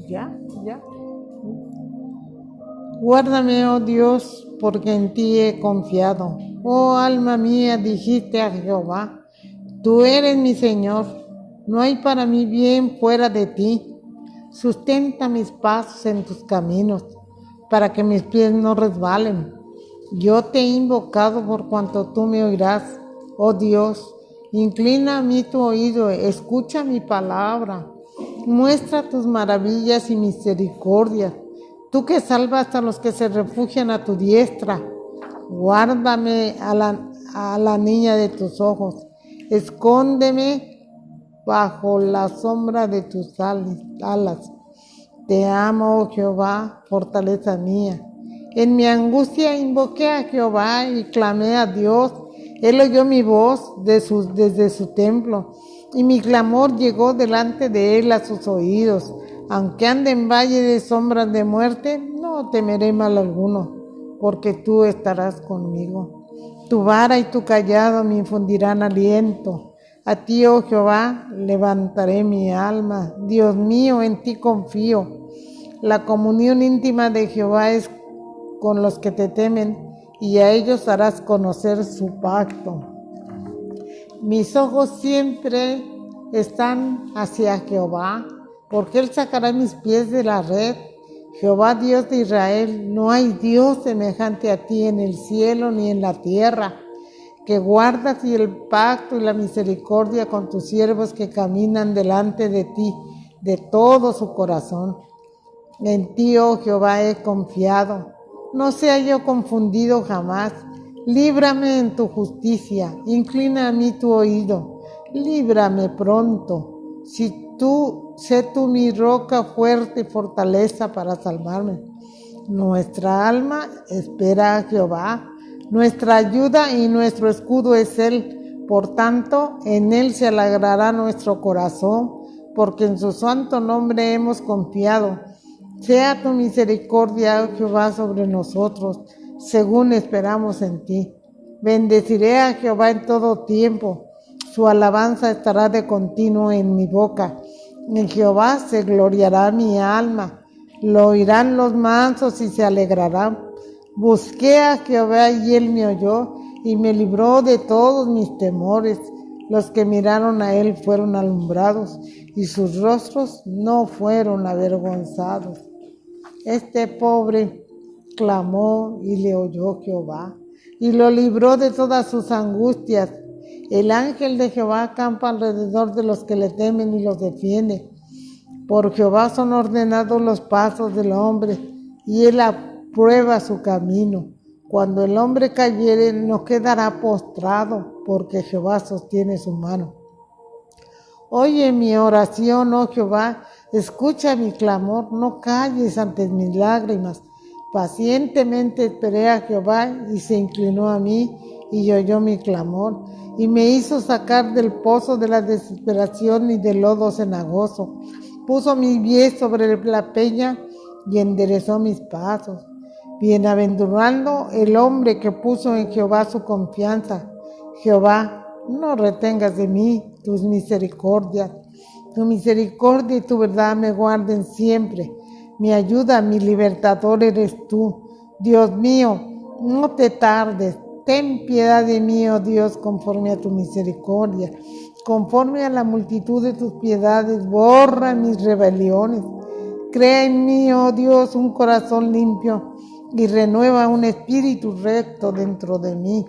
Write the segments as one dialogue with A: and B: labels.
A: Ya. Guárdame, oh Dios, porque en ti he confiado. Oh alma mía, dijiste a Jehová, tú eres mi Señor, no hay para mí bien fuera de ti. Sustenta mis pasos en tus caminos, para que mis pies no resbalen. Yo te he invocado por cuanto tú me oirás, oh Dios. Inclina a mí tu oído, escucha mi palabra. Muestra tus maravillas y misericordias. Tú que salvas a los que se refugian a tu diestra. Guárdame a la niña de tus ojos. Escóndeme bajo la sombra de tus alas. Te amo, oh Jehová, fortaleza mía. En mi angustia invoqué a Jehová y clamé a Dios. Él oyó mi voz desde su templo, y mi clamor llegó delante de él a sus oídos. Aunque ande en valle de sombras de muerte, no temeré mal alguno, porque tú estarás conmigo. Tu vara y tu cayado me infundirán aliento. A ti, oh Jehová, levantaré mi alma. Dios mío, en ti confío. La comunión íntima de Jehová es con los que te temen, y a ellos harás conocer su pacto. Mis ojos siempre están hacia Jehová, porque Él sacará mis pies de la red. Jehová, Dios de Israel, no hay Dios semejante a ti en el cielo ni en la tierra, que guardas y el pacto y la misericordia con tus siervos que caminan delante de ti de todo su corazón. En ti, oh Jehová, he confiado. No sea yo confundido jamás. Líbrame en tu justicia. Inclina a mí tu oído. Líbrame pronto. Sé tú mi roca fuerte y fortaleza para salvarme. Nuestra alma espera a Jehová. Nuestra ayuda y nuestro escudo es Él. Por tanto, en Él se alegrará nuestro corazón, porque en su santo nombre hemos confiado. Sea tu misericordia, oh Jehová, sobre nosotros, según esperamos en ti. Bendeciré a Jehová en todo tiempo. Su alabanza estará de continuo en mi boca. En Jehová se gloriará mi alma. Lo oirán los mansos y se alegrarán. Busqué a Jehová y él me oyó y me libró de todos mis temores. Los que miraron a él fueron alumbrados y sus rostros no fueron avergonzados. Este pobre clamó y le oyó Jehová y lo libró de todas sus angustias. El ángel de Jehová acampa alrededor de los que le temen y los defiende. Por Jehová son ordenados los pasos del hombre, y él aprueba su camino. Cuando el hombre cayere, no quedará postrado, porque Jehová sostiene su mano. Oye mi oración, oh Jehová, escucha mi clamor, no calles ante mis lágrimas. Pacientemente esperé a Jehová y se inclinó a mí y oyó mi clamor y me hizo sacar del pozo de la desesperación y del lodo cenagoso. Puso mis pies sobre la peña y enderezó mis pasos. Bienaventurado el hombre que puso en Jehová su confianza. Jehová, no retengas de mí tus misericordias. Tu misericordia y tu verdad me guarden siempre. Mi ayuda, mi libertador eres tú. Dios mío, no te tardes. Ten piedad de mí, oh Dios, conforme a tu misericordia. Conforme a la multitud de tus piedades, borra mis rebeliones. Crea en mí, oh Dios, un corazón limpio y renueva un espíritu recto dentro de mí.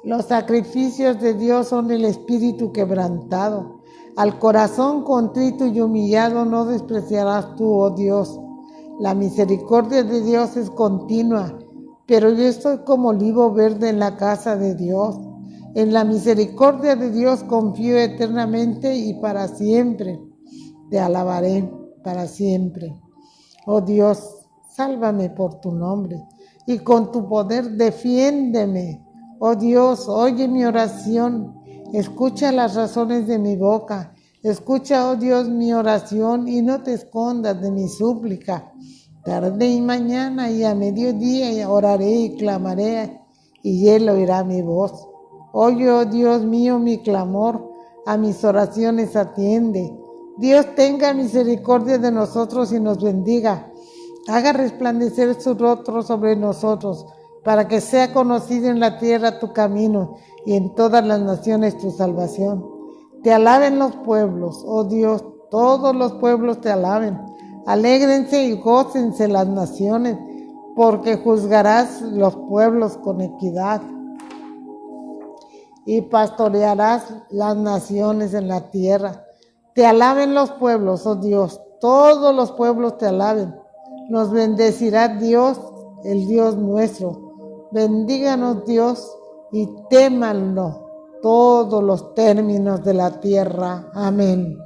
A: Los sacrificios de Dios son el espíritu quebrantado. Al corazón contrito y humillado no despreciarás tú, oh Dios. La misericordia de Dios es continua, pero yo estoy como olivo verde en la casa de Dios. En la misericordia de Dios confío eternamente y para siempre. Te alabaré para siempre. Oh Dios, sálvame por tu nombre y con tu poder defiéndeme. Oh Dios, oye mi oración, escucha las razones de mi boca. Escucha, oh Dios, mi oración y no te escondas de mi súplica. Tarde y mañana y a mediodía oraré y clamaré y él oirá mi voz. Oye, oh Dios mío, mi clamor, a mis oraciones atiende. Dios tenga misericordia de nosotros y nos bendiga. Haga resplandecer su rostro sobre nosotros, para que sea conocido en la tierra tu camino y en todas las naciones tu salvación. Te alaben los pueblos, oh Dios, todos los pueblos te alaben. Alégrense y gócense las naciones, porque juzgarás los pueblos con equidad y pastorearás las naciones en la tierra. Te alaben los pueblos, oh Dios, todos los pueblos te alaben. Nos bendecirá Dios, el Dios nuestro. Bendíganos Dios y témanlo todos los términos de la tierra. Amén.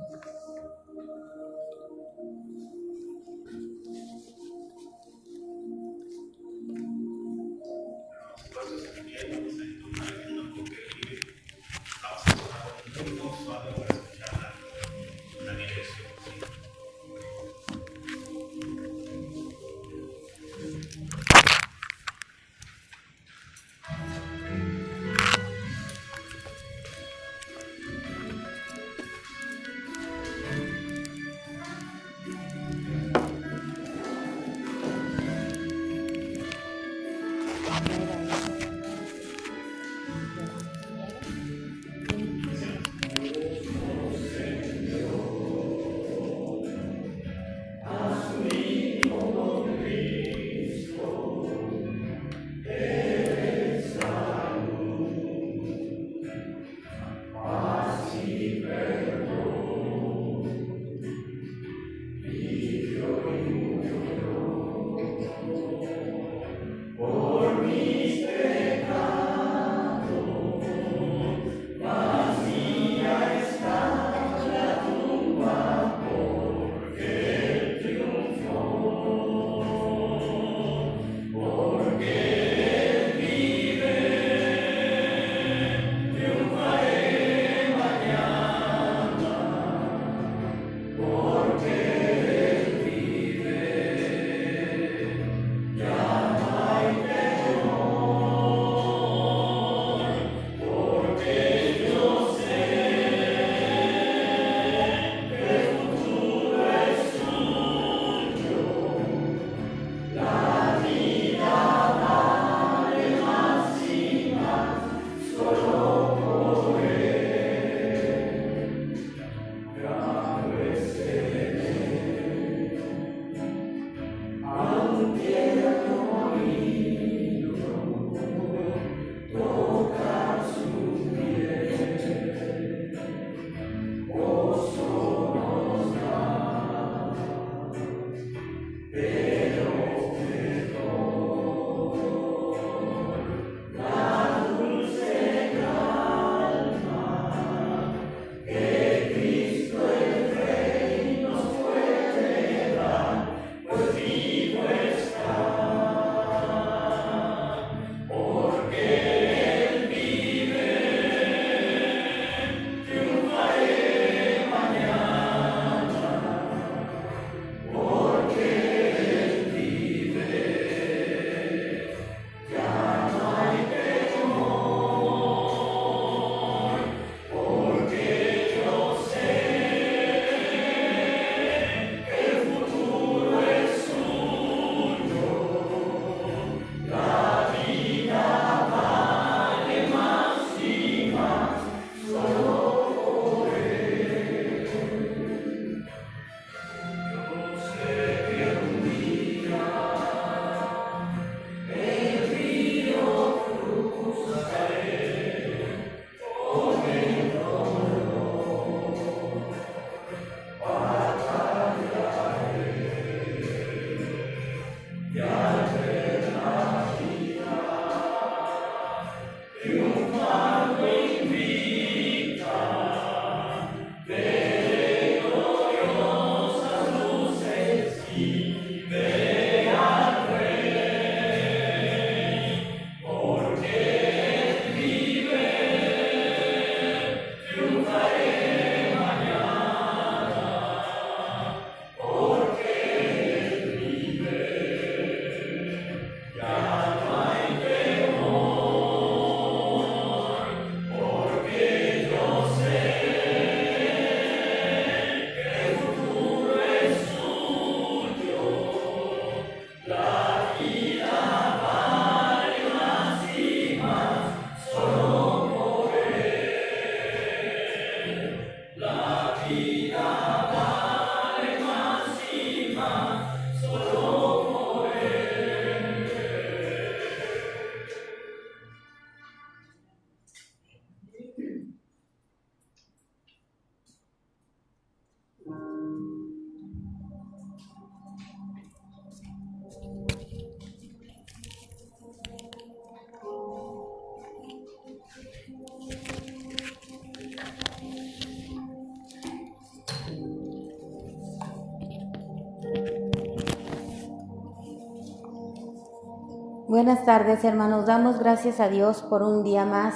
B: Buenas tardes, hermanos. Damos gracias a Dios por un día más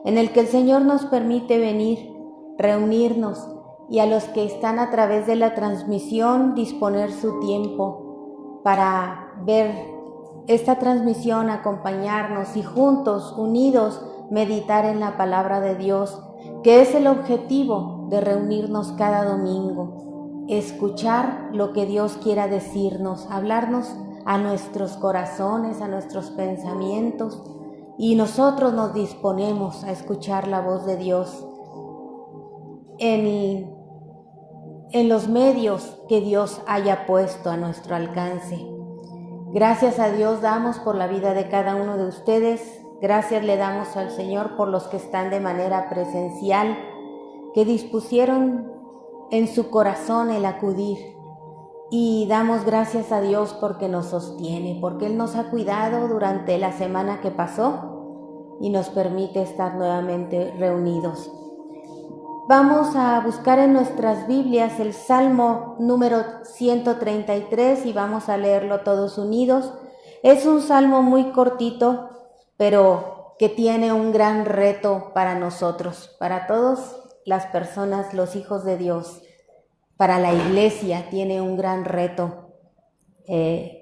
B: en el que el Señor nos permite venir, reunirnos, y a los que están a través de la transmisión disponer su tiempo para ver esta transmisión, acompañarnos y juntos, unidos, meditar en la palabra de Dios, que es el objetivo de reunirnos cada domingo, escuchar lo que Dios quiera decirnos, hablarnos a nuestros corazones, a nuestros pensamientos, y nosotros nos disponemos a escuchar la voz de Dios en los medios que Dios haya puesto a nuestro alcance. Gracias a Dios damos por la vida de cada uno de ustedes. Gracias le damos al Señor por los que están de manera presencial, que dispusieron en su corazón el acudir. Y damos gracias a Dios porque nos sostiene, porque Él nos ha cuidado durante la semana que pasó y nos permite estar nuevamente reunidos. Vamos a buscar en nuestras Biblias el Salmo número 133 y vamos a leerlo todos unidos. Es un salmo muy cortito, pero que tiene un gran reto para nosotros, para todas las personas, los hijos de Dios. Para la iglesia tiene un gran reto,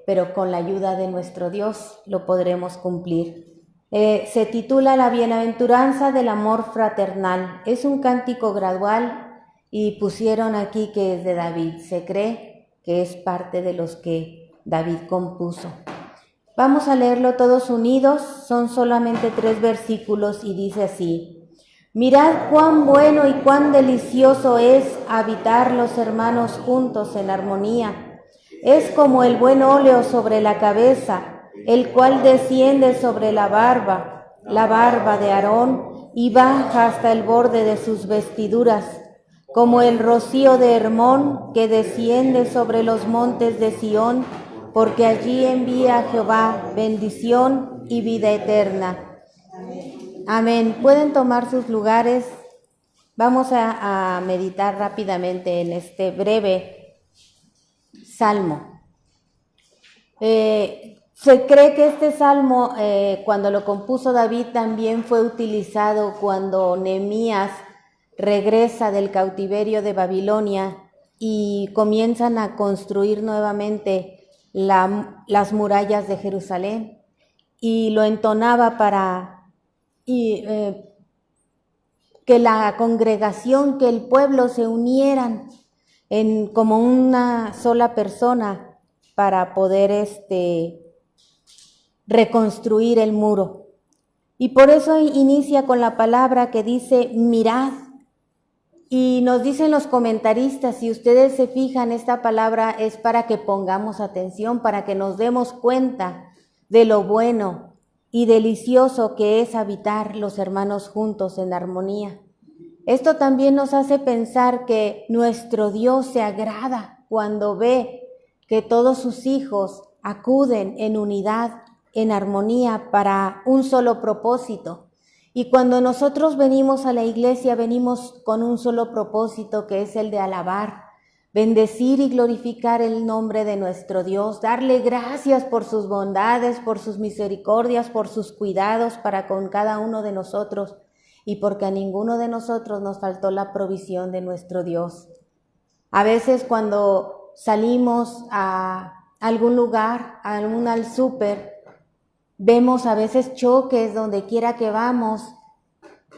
B: pero con la ayuda de nuestro Dios lo podremos cumplir. Se titula La bienaventuranza del amor fraternal. Es un cántico gradual y pusieron aquí que es de David. Se cree que es parte de los que David compuso. Vamos a leerlo todos unidos. Son solamente 3 versículos y dice así: Mirad cuán bueno y cuán delicioso es habitar los hermanos juntos en armonía. Es como el buen óleo sobre la cabeza, el cual desciende sobre la barba de Aarón, y baja hasta el borde de sus vestiduras, como el rocío de Hermón que desciende sobre los montes de Sión, porque allí envía a Jehová bendición y vida eterna. Amén. Pueden tomar sus lugares. Vamos a meditar rápidamente en este breve salmo. Se cree que este salmo, cuando lo compuso David, también fue utilizado cuando Nehemías regresa del cautiverio de Babilonia y comienzan a construir nuevamente las murallas de Jerusalén, y lo entonaba para que la congregación, que el pueblo se unieran como una sola persona para poder reconstruir el muro. Y por eso inicia con la palabra que dice mirad. Y nos dicen los comentaristas, si ustedes se fijan, esta palabra es para que pongamos atención, para que nos demos cuenta de lo bueno y delicioso que es habitar los hermanos juntos en armonía. Esto también nos hace pensar que nuestro Dios se agrada cuando ve que todos sus hijos acuden en unidad, en armonía, para un solo propósito. Y cuando nosotros venimos a la iglesia, venimos con un solo propósito, que es el de alabar, bendecir y glorificar el nombre de nuestro Dios, darle gracias por sus bondades, por sus misericordias, por sus cuidados para con cada uno de nosotros, y porque a ninguno de nosotros nos faltó la provisión de nuestro Dios. A veces cuando salimos a algún lugar, al súper, vemos a veces choques donde quiera que vamos,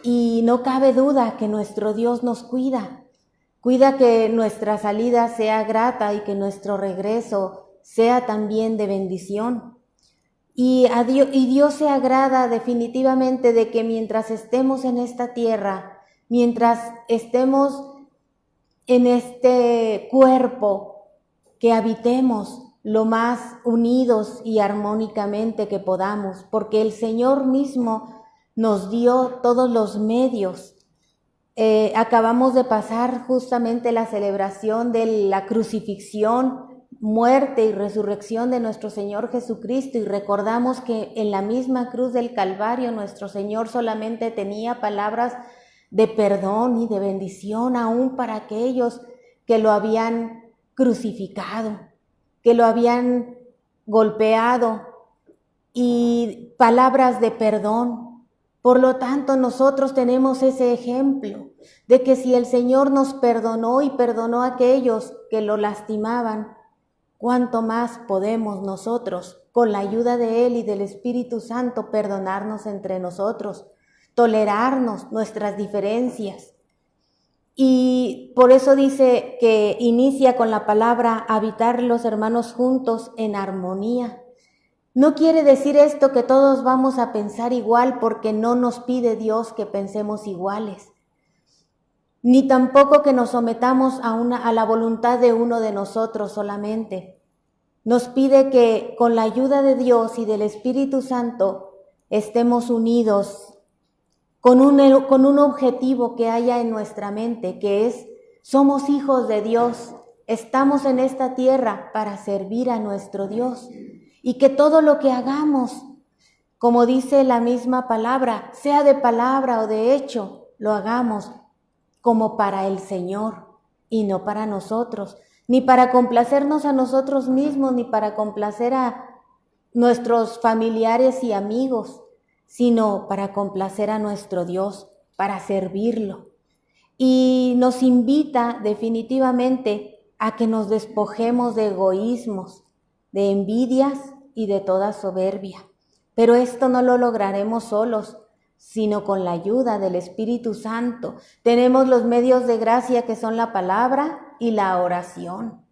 B: y no cabe duda que nuestro Dios nos cuida que nuestra salida sea grata y que nuestro regreso sea también de bendición. Y Dios se agrada definitivamente de que mientras estemos en esta tierra, mientras estemos en este cuerpo, que habitemos lo más unidos y armónicamente que podamos, porque el Señor mismo nos dio todos los medios. Acabamos de pasar justamente la celebración de la crucifixión, muerte y resurrección de nuestro Señor Jesucristo, y recordamos que en la misma cruz del Calvario nuestro Señor solamente tenía palabras de perdón y de bendición aún para aquellos que lo habían crucificado, que lo habían golpeado, y palabras de perdón. Por lo tanto, nosotros tenemos ese ejemplo de que si el Señor nos perdonó y perdonó a aquellos que lo lastimaban, ¿cuánto más podemos nosotros, con la ayuda de Él y del Espíritu Santo, perdonarnos entre nosotros, tolerarnos nuestras diferencias? Y por eso dice que inicia con la palabra habitar los hermanos juntos en armonía. No quiere decir esto que todos vamos a pensar igual, porque no nos pide Dios que pensemos iguales, ni tampoco que nos sometamos a la voluntad de uno de nosotros solamente. Nos pide que con la ayuda de Dios y del Espíritu Santo estemos unidos con un objetivo que haya en nuestra mente, que es: somos hijos de Dios, estamos en esta tierra para servir a nuestro Dios, y que todo lo que hagamos, como dice la misma palabra, sea de palabra o de hecho, lo hagamos como para el Señor y no para nosotros, ni para complacernos a nosotros mismos, ni para complacer a nuestros familiares y amigos, sino para complacer a nuestro Dios, para servirlo. Y nos invita definitivamente a que nos despojemos de egoísmos, de envidias y de toda soberbia. Pero esto no lo lograremos solos, sino con la ayuda del Espíritu Santo. Tenemos los medios de gracia que son la palabra y la oración.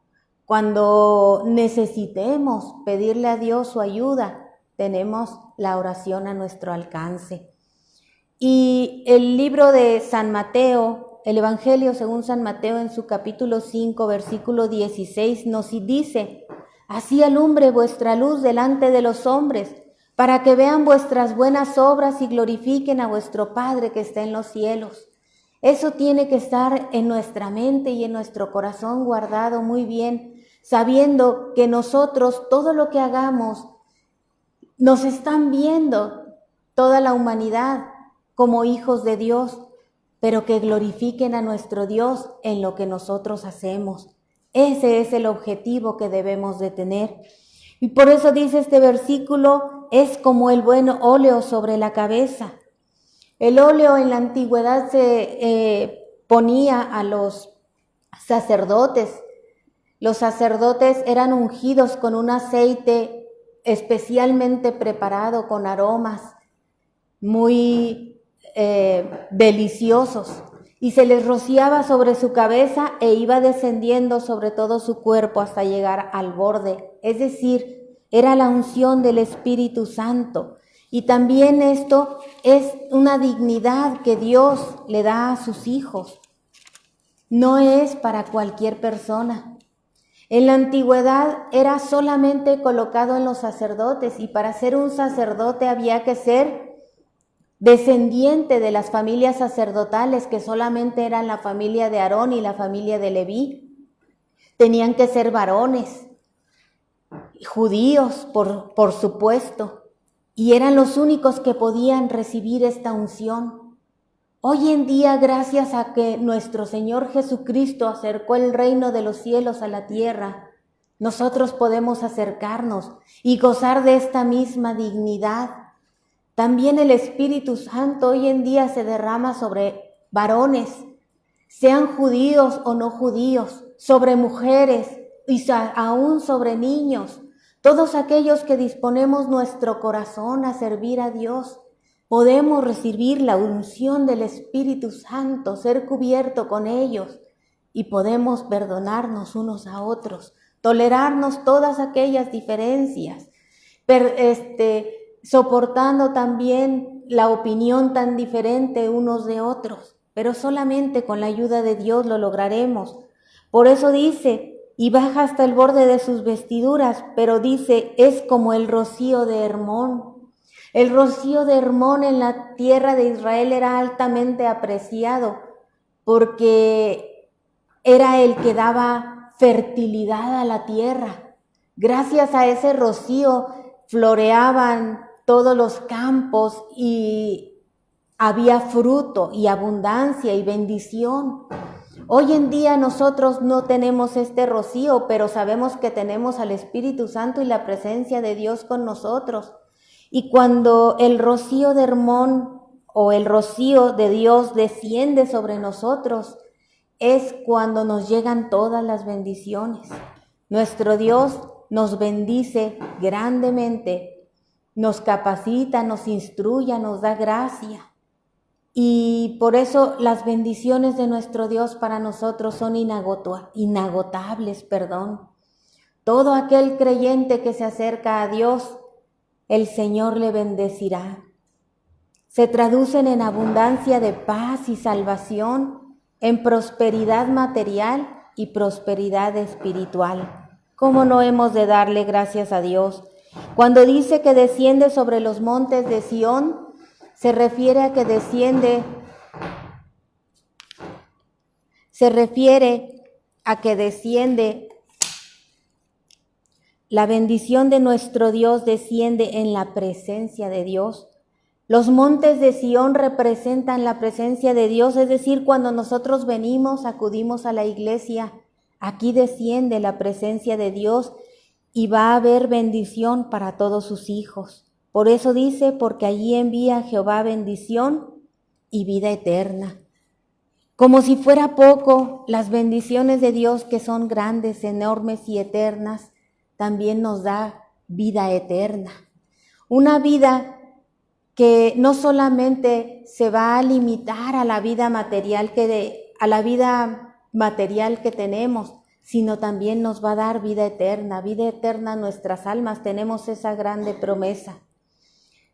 B: Cuando necesitemos pedirle a Dios su ayuda, tenemos la oración a nuestro alcance. Y el libro de San Mateo, el Evangelio según San Mateo, en su capítulo 5, versículo 16, nos dice: así alumbre vuestra luz delante de los hombres, para que vean vuestras buenas obras y glorifiquen a vuestro Padre que está en los cielos. Eso tiene que estar en nuestra mente y en nuestro corazón guardado muy bien, sabiendo que nosotros, todo lo que hagamos, nos están viendo toda la humanidad como hijos de Dios, pero que glorifiquen a nuestro Dios en lo que nosotros hacemos. Ese es el objetivo que debemos de tener. Y por eso dice este versículo: es como el buen óleo sobre la cabeza. El óleo en la antigüedad se ponía a los sacerdotes. Los sacerdotes eran ungidos con un aceite especialmente preparado, con aromas muy deliciosos, y se les rociaba sobre su cabeza e iba descendiendo sobre todo su cuerpo hasta llegar al borde. Es decir, era la unción del Espíritu Santo. Y también esto es una dignidad que Dios le da a sus hijos. No es para cualquier persona. En la antigüedad era solamente colocado en los sacerdotes, y para ser un sacerdote había que ser descendiente de las familias sacerdotales, que solamente eran la familia de Aarón y la familia de Leví. Tenían que ser varones, judíos por supuesto, y eran los únicos que podían recibir esta unción. Hoy en día, gracias a que nuestro Señor Jesucristo acercó el reino de los cielos a la tierra, nosotros podemos acercarnos y gozar de esta misma dignidad. También el Espíritu Santo hoy en día se derrama sobre varones, sean judíos o no judíos, sobre mujeres y aún sobre niños. Todos aquellos que disponemos nuestro corazón a servir a Dios, podemos recibir la unción del Espíritu Santo, ser cubierto con ellos, y podemos perdonarnos unos a otros, tolerarnos todas aquellas diferencias, soportando también la opinión tan diferente unos de otros, pero solamente con la ayuda de Dios lo lograremos. Por eso dice: y baja hasta el borde de sus vestiduras, pero dice: es como el rocío de Hermón. El rocío de Hermón en la tierra de Israel era altamente apreciado, porque era el que daba fertilidad a la tierra. Gracias a ese rocío floreaban todos los campos y había fruto y abundancia y bendición. Hoy en día nosotros no tenemos este rocío, pero sabemos que tenemos al Espíritu Santo y la presencia de Dios con nosotros. Y cuando el rocío de Hermón o el rocío de Dios desciende sobre nosotros, es cuando nos llegan todas las bendiciones. Nuestro Dios nos bendice grandemente, nos capacita, nos instruye, nos da gracia. Y por eso las bendiciones de nuestro Dios para nosotros son inagotables. Todo aquel creyente que se acerca a Dios, el Señor le bendecirá. Se traducen en abundancia de paz y salvación, en prosperidad material y prosperidad espiritual. ¿Cómo no hemos de darle gracias a Dios? Cuando dice que desciende sobre los montes de Sión, se refiere a que desciende la bendición de nuestro Dios desciende en la presencia de Dios. Los montes de Sión representan la presencia de Dios, es decir, cuando nosotros venimos, acudimos a la iglesia, aquí desciende la presencia de Dios y va a haber bendición para todos sus hijos. Por eso dice, porque allí envía Jehová bendición y vida eterna. Como si fuera poco, las bendiciones de Dios, que son grandes, enormes y eternas, también nos da vida eterna. Una vida que no solamente se va a limitar a la vida material que tenemos, sino también nos va a dar vida eterna a nuestras almas. Tenemos esa grande promesa.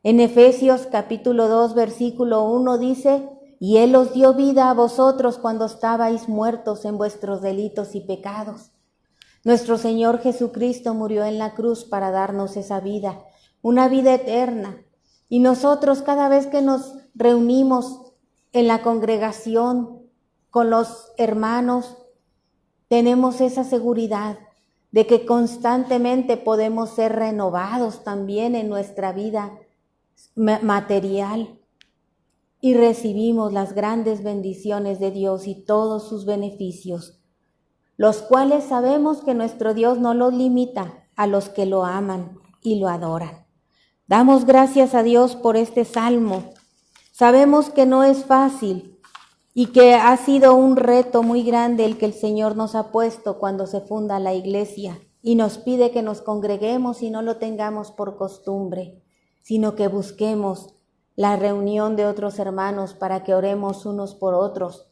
B: En Efesios capítulo 2, versículo 1 dice, y Él os dio vida a vosotros cuando estabais muertos en vuestros delitos y pecados. Nuestro Señor Jesucristo murió en la cruz para darnos esa vida, una vida eterna. Y nosotros cada vez que nos reunimos en la congregación con los hermanos, tenemos esa seguridad de que constantemente podemos ser renovados también en nuestra vida material y recibimos las grandes bendiciones de Dios y todos sus beneficios, los cuales sabemos que nuestro Dios no los limita a los que lo aman y lo adoran. Damos gracias a Dios por este salmo. Sabemos que no es fácil y que ha sido un reto muy grande el que el Señor nos ha puesto cuando se funda la iglesia y nos pide que nos congreguemos y no lo tengamos por costumbre, sino que busquemos la reunión de otros hermanos para que oremos unos por otros.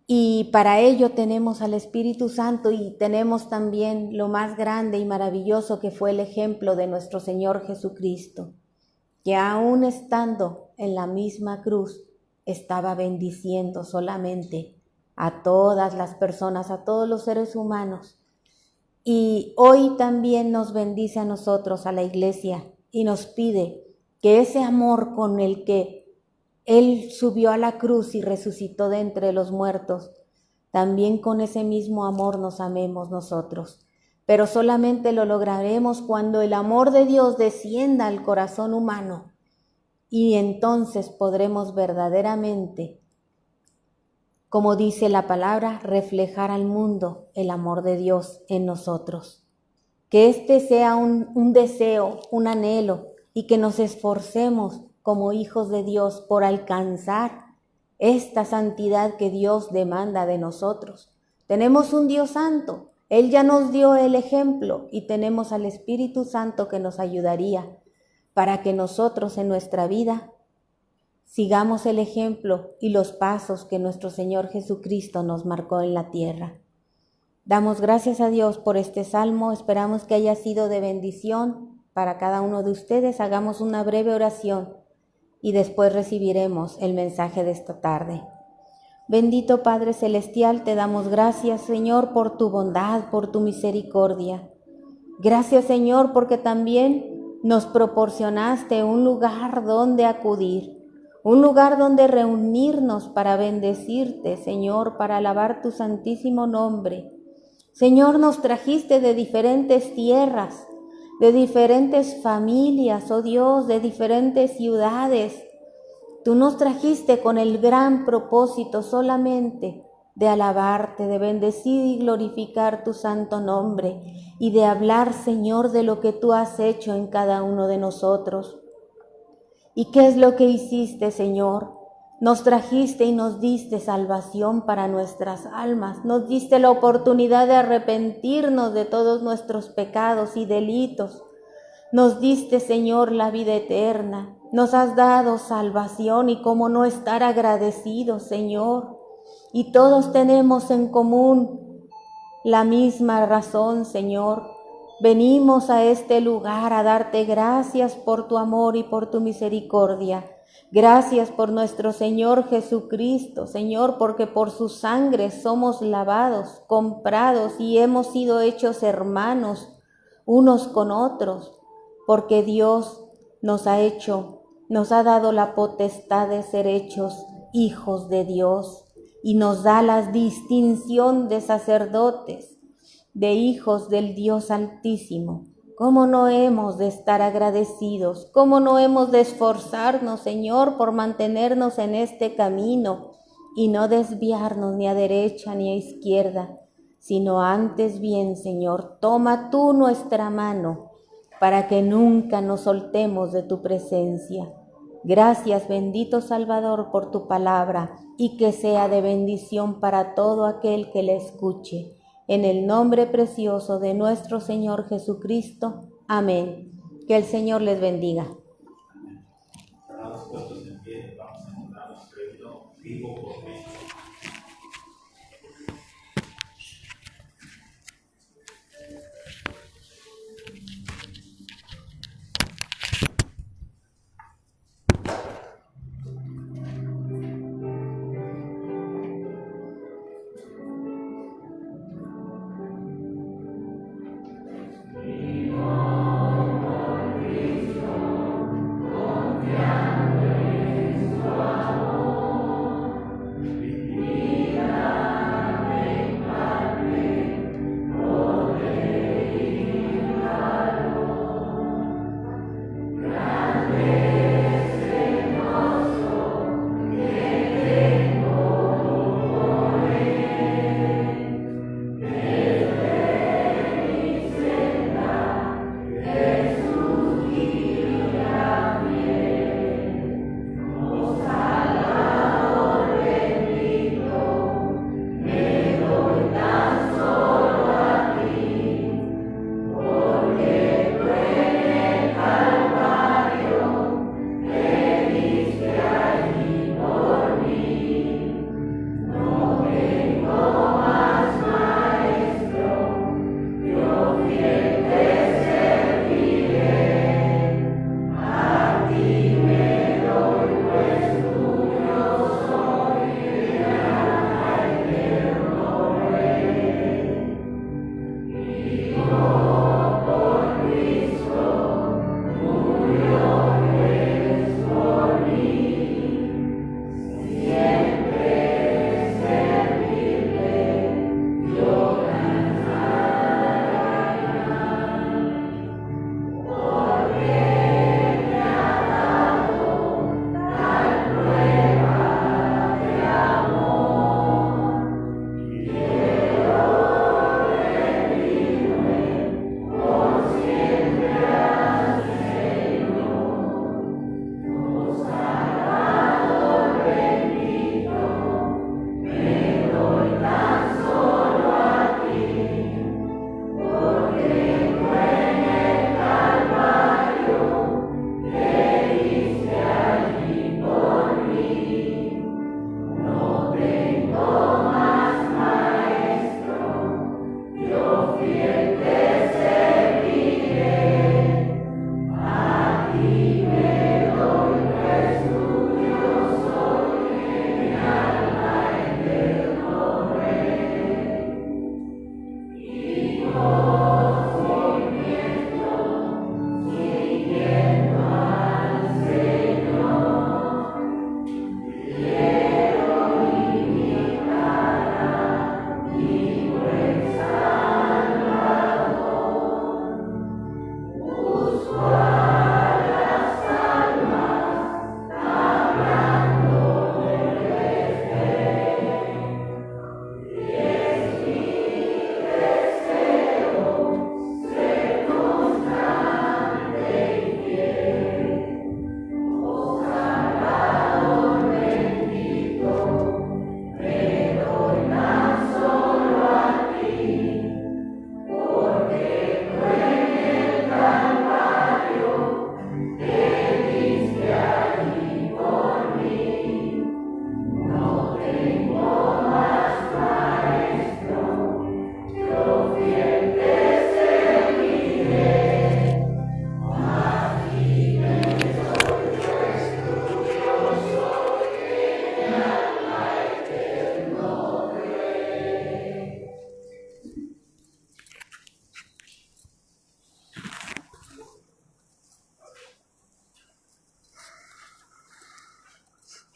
B: Y para ello tenemos al Espíritu Santo y tenemos también lo más grande y maravilloso que fue el ejemplo de nuestro Señor Jesucristo, que aún estando en la misma cruz, estaba bendiciendo solamente a todas las personas, a todos los seres humanos. Y hoy también nos bendice a nosotros, a la iglesia, y nos pide que ese amor con el que Él subió a la cruz y resucitó de entre los muertos, también con ese mismo amor nos amemos nosotros. Pero solamente lo lograremos cuando el amor de Dios descienda al corazón humano, y entonces podremos verdaderamente, como dice la palabra, reflejar al mundo el amor de Dios en nosotros. Que este sea un deseo, un anhelo, y que nos esforcemos como hijos de Dios por alcanzar esta santidad que Dios demanda de nosotros. Tenemos un Dios santo, Él ya nos dio el ejemplo y tenemos al Espíritu Santo que nos ayudaría para que nosotros en nuestra vida sigamos el ejemplo y los pasos que nuestro Señor Jesucristo nos marcó en la tierra. Damos gracias a Dios por este salmo, esperamos que haya sido de bendición para cada uno de ustedes. Hagamos una breve oración y después recibiremos el mensaje de esta tarde. Bendito Padre Celestial, te damos gracias, Señor, por tu bondad, por tu misericordia. Gracias, Señor, porque también nos proporcionaste un lugar donde acudir, un lugar donde reunirnos para bendecirte, Señor, para alabar tu santísimo nombre. Señor, nos trajiste de diferentes tierras, de diferentes familias, oh Dios, de diferentes ciudades. Tú nos trajiste con el gran propósito solamente de alabarte, de bendecir y glorificar tu santo nombre y de hablar, Señor, de lo que tú has hecho en cada uno de nosotros. ¿Y qué es lo que hiciste, Señor? Nos trajiste y nos diste salvación para nuestras almas. Nos diste la oportunidad de arrepentirnos de todos nuestros pecados y delitos. Nos diste, Señor, la vida eterna. Nos has dado salvación y cómo no estar agradecidos, Señor. Y todos tenemos en común la misma razón, Señor. Venimos a este lugar a darte gracias por tu amor y por tu misericordia. Gracias por nuestro Señor Jesucristo, Señor, porque por su sangre somos lavados, comprados y hemos sido hechos hermanos unos con otros, porque Dios nos ha dado la potestad de ser hechos hijos de Dios y nos da la distinción de sacerdotes, de hijos del Dios Altísimo. ¿Cómo no hemos de estar agradecidos? ¿Cómo no hemos de esforzarnos, Señor, por mantenernos en este camino y no desviarnos ni a derecha ni a izquierda, sino antes bien, Señor, toma tú nuestra mano para que nunca nos soltemos de tu presencia. Gracias, bendito Salvador, por tu palabra y que sea de bendición para todo aquel que la escuche. En el nombre precioso de nuestro Señor Jesucristo. Amén. Que el Señor les bendiga.
C: Estamos puestos en pie, vamos a encontrar nuestro himno Vivo por Cristo.
D: Confiando en su amor,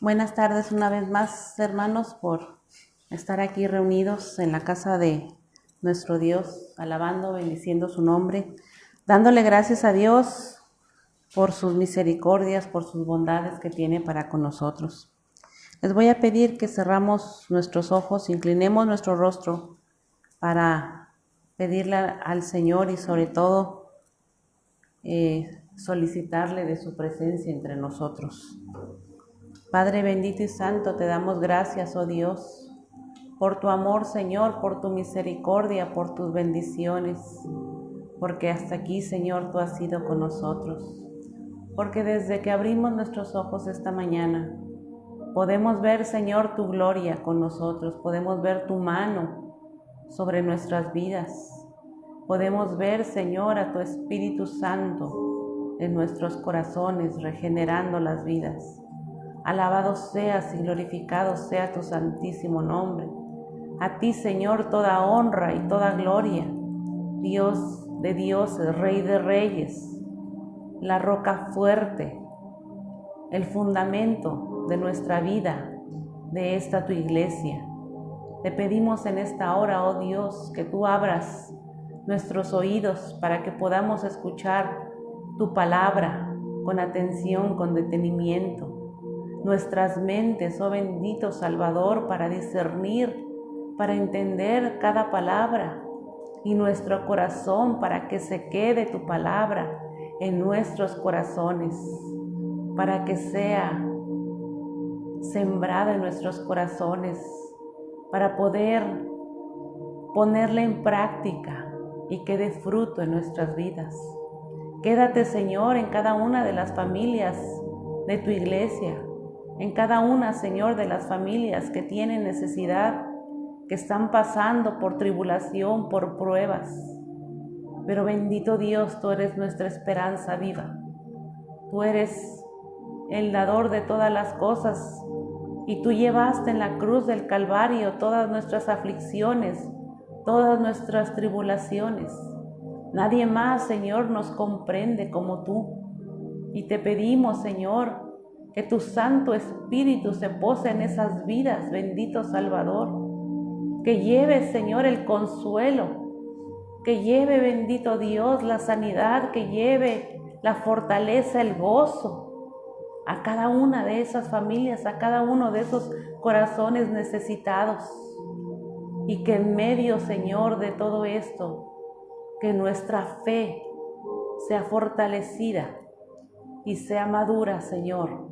D: Buenas tardes una vez más, hermanos, por estar aquí reunidos en la casa de nuestro Dios, alabando, bendiciendo su nombre, dándole gracias a Dios por sus misericordias, por sus bondades que tiene para con nosotros. Les voy a pedir que cerramos nuestros ojos, inclinemos nuestro rostro para pedirle al Señor y sobre todo solicitarle de su presencia entre nosotros. Padre bendito y santo, te damos gracias, oh Dios, por tu amor, Señor, por tu misericordia, por tus bendiciones, porque hasta aquí, Señor, tú has sido con nosotros. Porque desde que abrimos nuestros ojos esta mañana, podemos ver, Señor, tu gloria con nosotros, podemos ver tu mano sobre nuestras vidas, podemos ver, Señor, a tu Espíritu Santo en nuestros corazones, regenerando las vidas. Alabado seas y glorificado sea tu santísimo nombre. A ti, Señor, toda honra y toda gloria. Dios de dioses, Rey de reyes, la roca fuerte, el fundamento de nuestra vida, de esta tu iglesia. Te pedimos en esta hora, oh Dios, que tú abras nuestros oídos para que podamos escuchar tu palabra con atención, con detenimiento. Nuestras mentes, oh bendito Salvador, para discernir, para entender cada palabra, y nuestro corazón para que se quede tu palabra en nuestros corazones, para que sea sembrada en nuestros corazones, para poder ponerla en práctica y que dé fruto en nuestras vidas. Quédate, Señor, en cada una de las familias de tu iglesia, en cada una, Señor, de las familias que tienen necesidad, que están pasando por tribulación, por pruebas. Pero bendito Dios, tú eres nuestra esperanza viva. Tú eres el dador de todas las cosas y tú llevaste en la cruz del Calvario todas nuestras aflicciones, todas nuestras tribulaciones. Nadie más, Señor, nos comprende como tú. Y te pedimos, Señor, que tu Santo Espíritu se pose en esas vidas, bendito Salvador. Que lleve, Señor, el consuelo, que lleve, bendito Dios, la sanidad, que lleve la fortaleza, el gozo a cada una de esas familias, a cada uno de esos corazones necesitados. Y que en medio, Señor, de todo esto, que nuestra fe sea fortalecida y sea madura, Señor,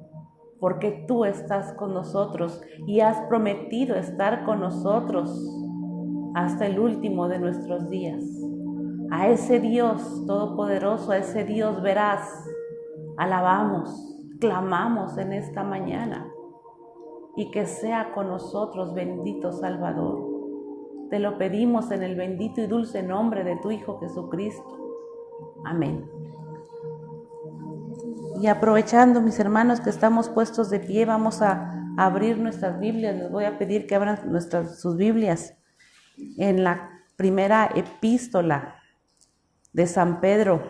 D: porque tú estás con nosotros y has prometido estar con nosotros hasta el último de nuestros días. A ese Dios todopoderoso, a ese Dios veraz, alabamos, clamamos en esta mañana, y que sea con nosotros, bendito Salvador. Te lo pedimos en el bendito y dulce nombre de tu Hijo Jesucristo. Amén. Y aprovechando, mis hermanos, que estamos puestos de pie, vamos a abrir nuestras Biblias. Les voy a pedir que abran sus Biblias en la primera epístola de San Pedro,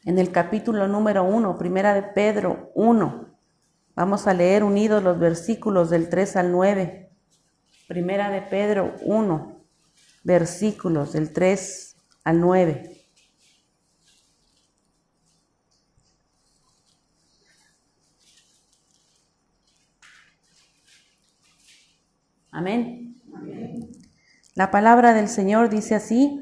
D: en el capítulo número 1, primera de Pedro 1. Vamos a leer unidos los versículos del 3 al 9. Primera de Pedro 1, versículos del 3 al 9. Amén. La palabra del Señor dice así: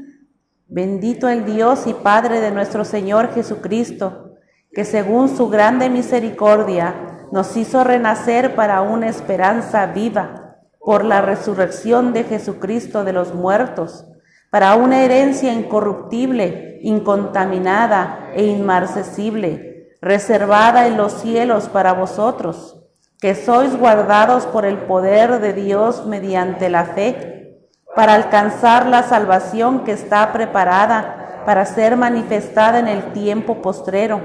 D: bendito el Dios y Padre de nuestro Señor Jesucristo, que según su grande misericordia nos hizo renacer para una esperanza viva por la resurrección de Jesucristo de los muertos, para una herencia incorruptible, incontaminada e inmarcesible, reservada en los cielos para vosotros, que sois guardados por el poder de Dios mediante la fe, para alcanzar la salvación que está preparada para ser manifestada en el tiempo postrero,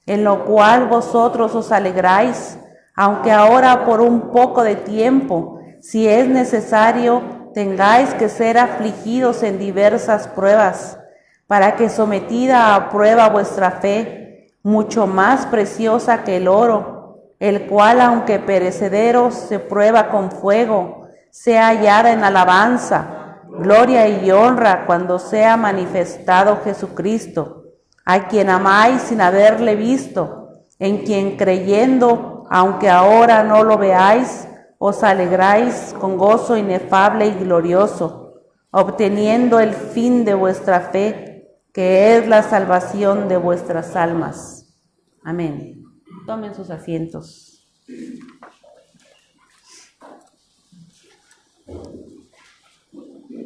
D: en lo cual vosotros os alegráis, aunque ahora por un poco de tiempo, si es necesario, tengáis que ser afligidos en diversas pruebas, para que sometida a prueba vuestra fe, mucho más preciosa que el oro, el cual, aunque perecedero, se prueba con fuego, sea hallada en alabanza, gloria y honra cuando sea manifestado Jesucristo, a quien amáis sin haberle visto, en quien creyendo, aunque ahora no lo veáis, os alegráis con gozo inefable y glorioso, obteniendo el fin de vuestra fe, que es la salvación de vuestras almas. Amén. Tomen sus asientos.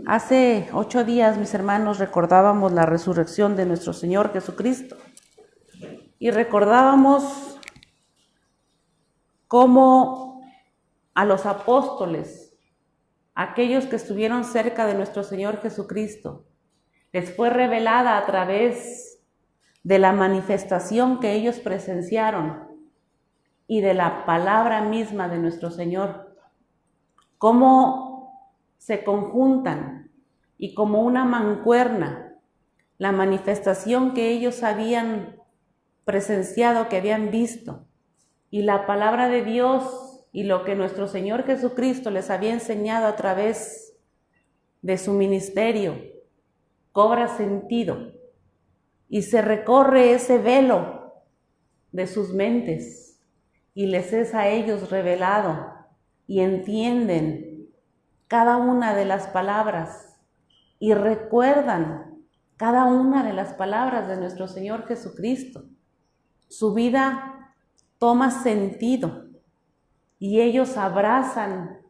D: Hace 8 días, mis hermanos, recordábamos la resurrección de nuestro Señor Jesucristo y recordábamos cómo a los apóstoles, aquellos que estuvieron cerca de nuestro Señor Jesucristo, les fue revelada a través de la manifestación que ellos presenciaron y de la palabra misma de nuestro Señor, cómo se conjuntan y como una mancuerna la manifestación que ellos habían presenciado, que habían visto, y la palabra de Dios y lo que nuestro Señor Jesucristo les había enseñado a través de su ministerio cobra sentido y se recorre ese velo de sus mentes y les es a ellos revelado y entienden cada una de las palabras y recuerdan cada una de las palabras de nuestro Señor Jesucristo. Su vida toma sentido y ellos abrazan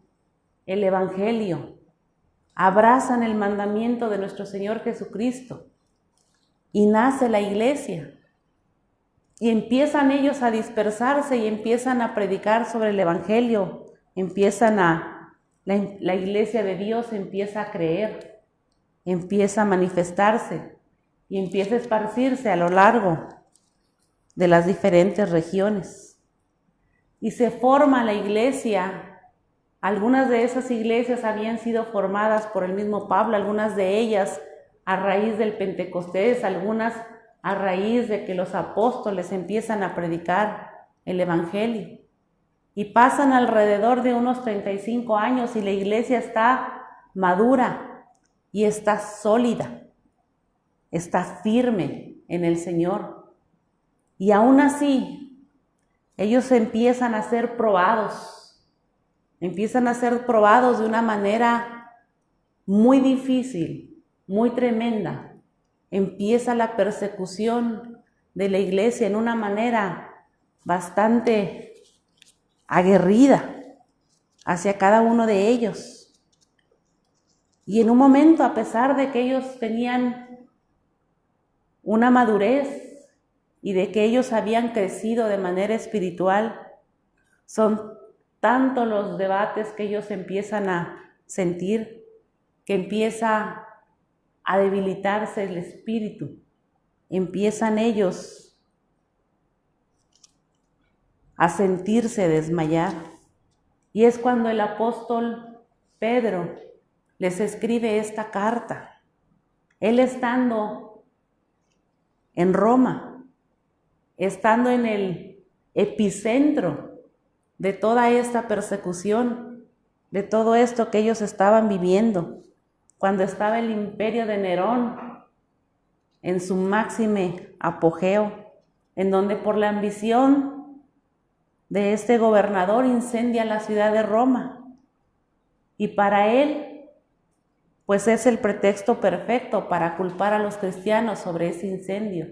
D: el Evangelio, abrazan el mandamiento de nuestro Señor Jesucristo y nace la iglesia y empiezan ellos a dispersarse y empiezan a predicar sobre el Evangelio, la iglesia de Dios empieza a creer, empieza a manifestarse y empieza a esparcirse a lo largo de las diferentes regiones. Y se forma la iglesia. Algunas de esas iglesias habían sido formadas por el mismo Pablo, algunas de ellas a raíz del Pentecostés, algunas a raíz de que los apóstoles empiezan a predicar el Evangelio. Y pasan alrededor de unos 35 años y la iglesia está madura y está sólida, está firme en el Señor. Y aún así, ellos empiezan a ser probados de una manera muy difícil, muy tremenda. Empieza la persecución de la iglesia en una manera bastante aguerrida hacia cada uno de ellos. Y en un momento, a pesar de que ellos tenían una madurez y de que ellos habían crecido de manera espiritual, son tantos los debates que ellos empiezan a sentir, que empieza a debilitarse el espíritu. Empiezan ellos a sentirse desmayar. Y es cuando el apóstol Pedro les escribe esta carta. Él estando en Roma, estando en el epicentro de toda esta persecución, de todo esto que ellos estaban viviendo, cuando estaba el imperio de Nerón en su máximo apogeo, en donde por la ambición de este gobernador incendia la ciudad de Roma. Y para él, pues es el pretexto perfecto para culpar a los cristianos sobre ese incendio.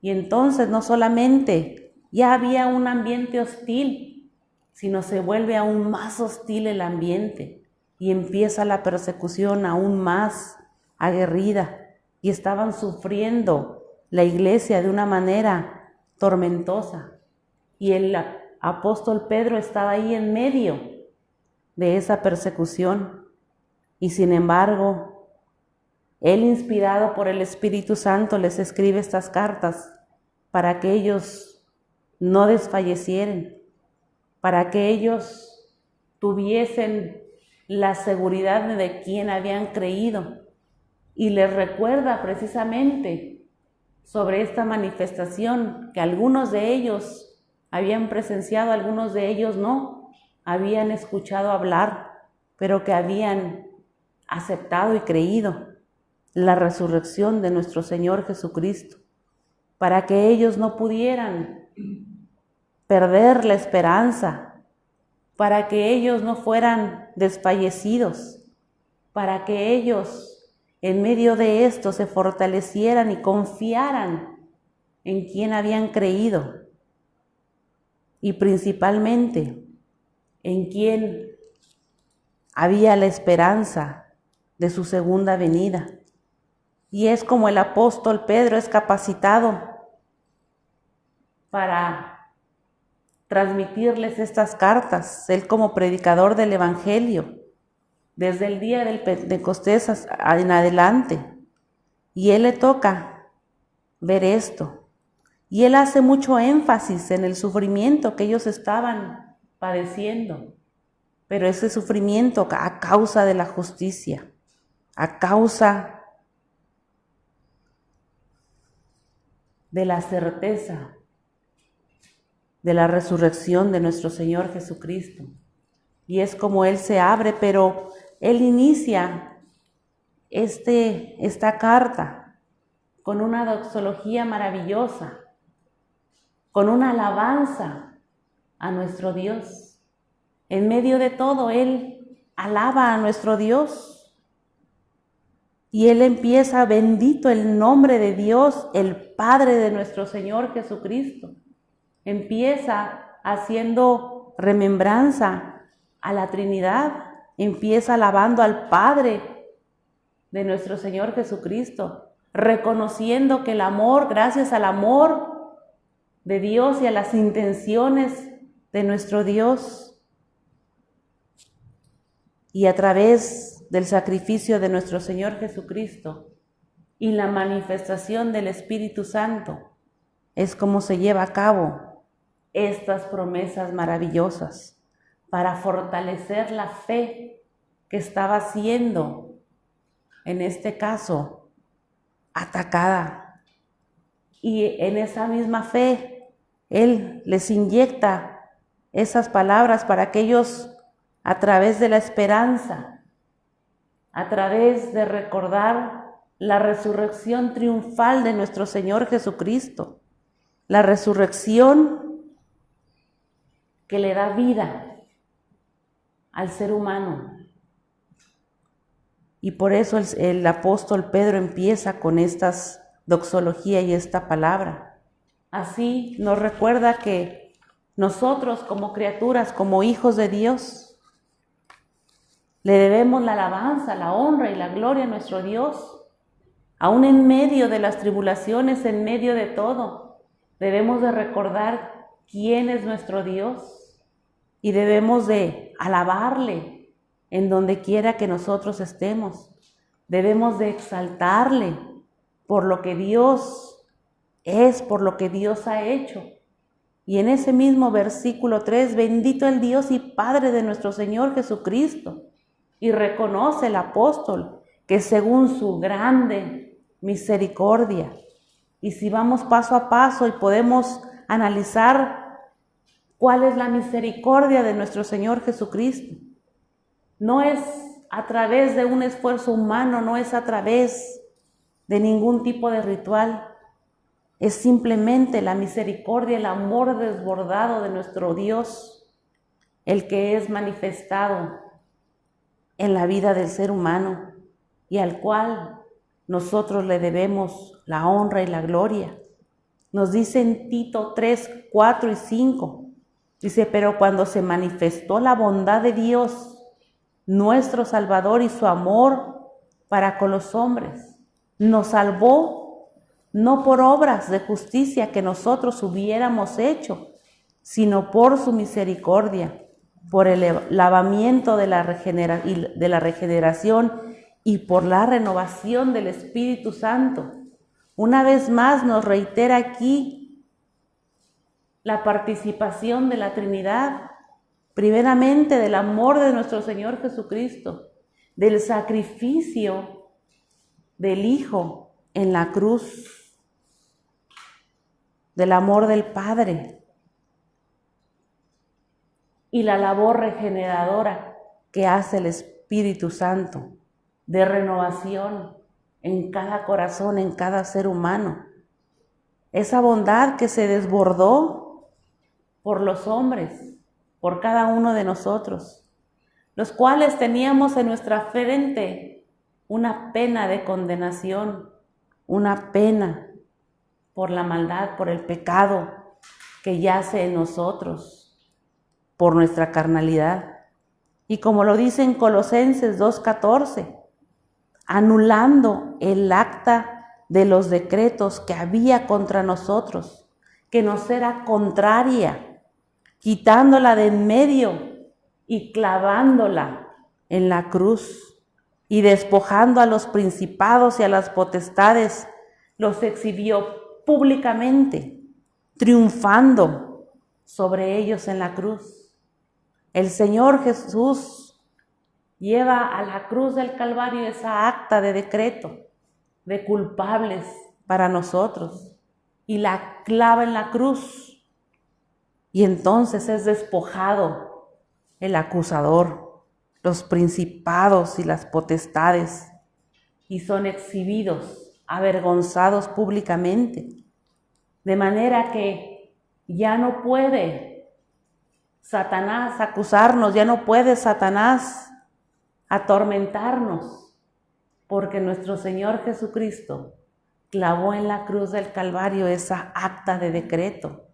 D: Y entonces no solamente ya había un ambiente hostil, sino se vuelve aún más hostil el ambiente y empieza la persecución aún más aguerrida. Y estaban sufriendo la iglesia de una manera tormentosa. Y el apóstol Pedro estaba ahí en medio de esa persecución y sin embargo, él, inspirado por el Espíritu Santo, les escribe estas cartas para que ellos no desfallecieran, para que ellos tuviesen la seguridad de quien habían creído, y les recuerda precisamente sobre esta manifestación que algunos de ellos habían presenciado, algunos de ellos no, habían escuchado hablar, pero que habían aceptado y creído la resurrección de nuestro Señor Jesucristo, para que ellos no pudieran perder la esperanza, para que ellos no fueran desfallecidos, para que ellos en medio de esto se fortalecieran y confiaran en quien habían creído y principalmente en quien había la esperanza de su segunda venida. Y es como el apóstol Pedro es capacitado para transmitirles estas cartas, él como predicador del Evangelio, desde el día del Pentecostés en adelante. Y él le toca ver esto. Y él hace mucho énfasis en el sufrimiento que ellos estaban padeciendo, pero ese sufrimiento a causa de la justicia, a causa de la certeza de la resurrección de nuestro Señor Jesucristo. Y es como Él se abre, pero Él inicia esta carta con una doxología maravillosa, con una alabanza a nuestro Dios. En medio de todo, Él alaba a nuestro Dios. Y Él empieza, bendito el nombre de Dios, el Padre de nuestro Señor Jesucristo. Empieza haciendo remembranza a la Trinidad, empieza alabando al Padre de nuestro Señor Jesucristo, reconociendo que el amor, gracias al amor de Dios y a las intenciones de nuestro Dios, y a través del sacrificio de nuestro Señor Jesucristo y la manifestación del Espíritu Santo, es como se lleva a cabo estas promesas maravillosas para fortalecer la fe que estaba siendo, en este caso, atacada. Y en esa misma fe, Él les inyecta esas palabras para que ellos, a través de la esperanza, a través de recordar la resurrección triunfal de nuestro Señor Jesucristo, la resurrección que le da vida al ser humano. Y por eso el apóstol Pedro empieza con estas doxología y esta palabra. Así nos recuerda que nosotros como criaturas, como hijos de Dios, le debemos la alabanza, la honra y la gloria a nuestro Dios. Aún en medio de las tribulaciones, en medio de todo, debemos de recordar quién es nuestro Dios y debemos de alabarle en donde quiera que nosotros estemos. Debemos de exaltarle por lo que Dios es, por lo que Dios ha hecho. Y en ese mismo versículo 3, bendito el Dios y Padre de nuestro Señor Jesucristo. Y reconoce el apóstol que según su grande misericordia, y si vamos paso a paso y podemos analizar cuál es la misericordia de nuestro Señor Jesucristo, no es a través de un esfuerzo humano, no es a través de ningún tipo de ritual, es simplemente la misericordia, el amor desbordado de nuestro Dios, el que es manifestado en la vida del ser humano y al cual nosotros le debemos la honra y la gloria. Nos dice en Tito 3, 4 y 5, dice, pero cuando se manifestó la bondad de Dios, nuestro Salvador, y su amor para con los hombres, nos salvó no por obras de justicia que nosotros hubiéramos hecho, sino por su misericordia, por el lavamiento de la regeneración y por la renovación del Espíritu Santo. Una vez más nos reitera aquí la participación de la Trinidad, primeramente del amor de nuestro Señor Jesucristo, del sacrificio del Hijo en la cruz, del amor del Padre, y la labor regeneradora que hace el Espíritu Santo de renovación en cada corazón, en cada ser humano. Esa bondad que se desbordó por los hombres, por cada uno de nosotros, los cuales teníamos en nuestra frente una pena de condenación, una pena por la maldad, por el pecado que yace en nosotros, por nuestra carnalidad. Y como lo dice en Colosenses 2:14, anulando el acta de los decretos que había contra nosotros, que nos era contraria, quitándola de en medio y clavándola en la cruz, y despojando a los principados y a las potestades, los exhibió públicamente, triunfando sobre ellos en la cruz. El Señor Jesús lleva a la cruz del Calvario esa acta de decreto de culpables para nosotros y la clava en la cruz. Y entonces es despojado el acusador, los principados y las potestades, y son exhibidos, avergonzados públicamente, de manera que ya no puede Satanás acusarnos, ya no puede Satanás atormentarnos, porque nuestro Señor Jesucristo clavó en la cruz del Calvario esa acta de decreto.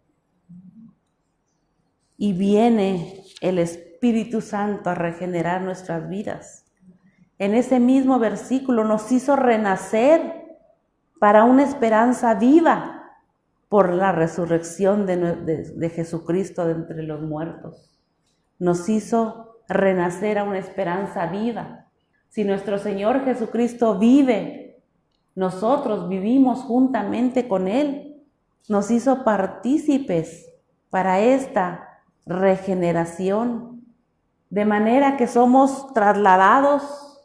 D: Y viene el Espíritu Santo a regenerar nuestras vidas. En ese mismo versículo nos hizo renacer para una esperanza viva por la resurrección de Jesucristo de entre los muertos. Nos hizo renacer a una esperanza viva. Si nuestro Señor Jesucristo vive, nosotros vivimos juntamente con Él. Nos hizo partícipes para esta regeneración, de manera que somos trasladados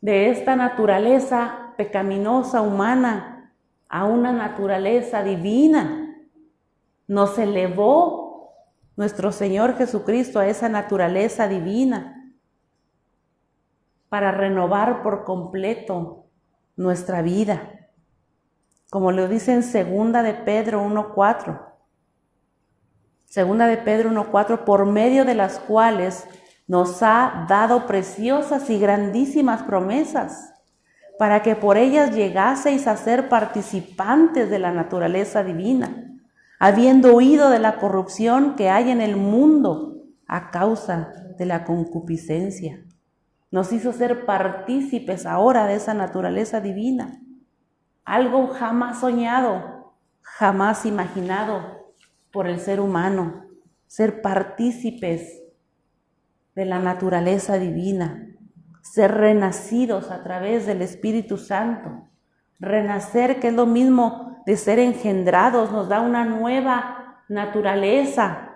D: de esta naturaleza pecaminosa humana a una naturaleza divina. Nos elevó nuestro Señor Jesucristo a esa naturaleza divina para renovar por completo nuestra vida, como lo dice en Segunda de Pedro 1:4. Segunda de Pedro 1:4, por medio de las cuales nos ha dado preciosas y grandísimas promesas, para que por ellas llegaseis a ser participantes de la naturaleza divina, habiendo huido de la corrupción que hay en el mundo a causa de la concupiscencia. Nos hizo ser partícipes ahora de esa naturaleza divina, algo jamás soñado, jamás imaginado por el ser humano, ser partícipes de la naturaleza divina, ser renacidos a través del Espíritu Santo. Renacer, que es lo mismo de ser engendrados, nos da una nueva naturaleza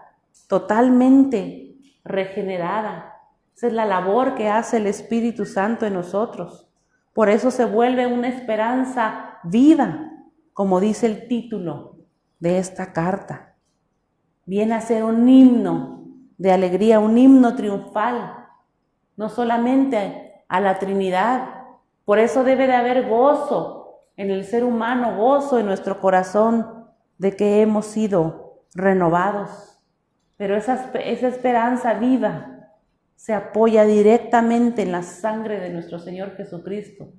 D: totalmente regenerada. Esa es la labor que hace el Espíritu Santo en nosotros. Por eso se vuelve una esperanza viva, como dice el título de esta carta. Viene a ser un himno de alegría, un himno triunfal, no solamente a la Trinidad. Por eso debe de haber gozo en el ser humano, gozo en nuestro corazón de que hemos sido renovados. Pero esa esperanza viva se apoya directamente en la sangre de nuestro Señor Jesucristo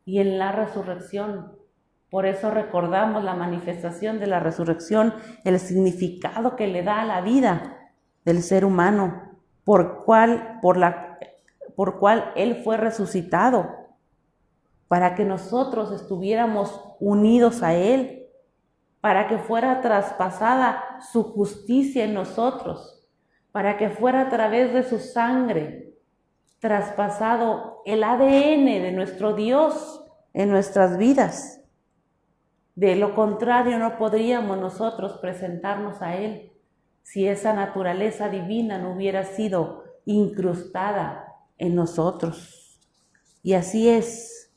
D: y en la resurrección. Por eso recordamos la manifestación de la resurrección, el significado que le da a la vida del ser humano, por cual Él fue resucitado, para que nosotros estuviéramos unidos a Él, para que fuera traspasada su justicia en nosotros, para que fuera a través de su sangre traspasado el ADN de nuestro Dios en nuestras vidas. De lo contrario, no podríamos nosotros presentarnos a Él si esa naturaleza divina no hubiera sido incrustada en nosotros. Y así es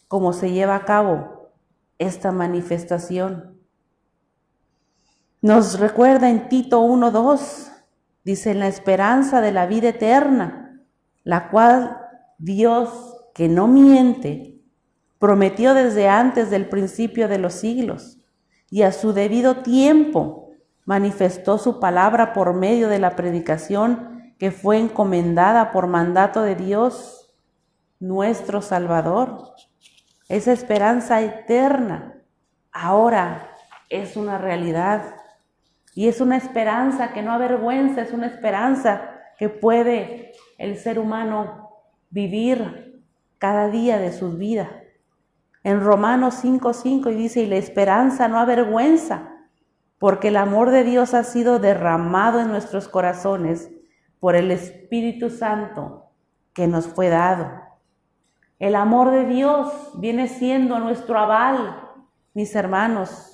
D: como se lleva a cabo esta manifestación. Nos recuerda en Tito 1:2, Dice, en la esperanza de la vida eterna, la cual Dios, que no miente, prometió desde antes del principio de los siglos, y a su debido tiempo manifestó su palabra por medio de la predicación que fue encomendada por mandato de Dios, nuestro Salvador. Esa esperanza eterna ahora es una realidad. Y es una esperanza que no avergüenza, es una esperanza que puede el ser humano vivir cada día de sus vidas. En Romanos 5:5 dice, y la esperanza no avergüenza, porque el amor de Dios ha sido derramado en nuestros corazones por el Espíritu Santo que nos fue dado. El amor de Dios viene siendo nuestro aval, mis hermanos.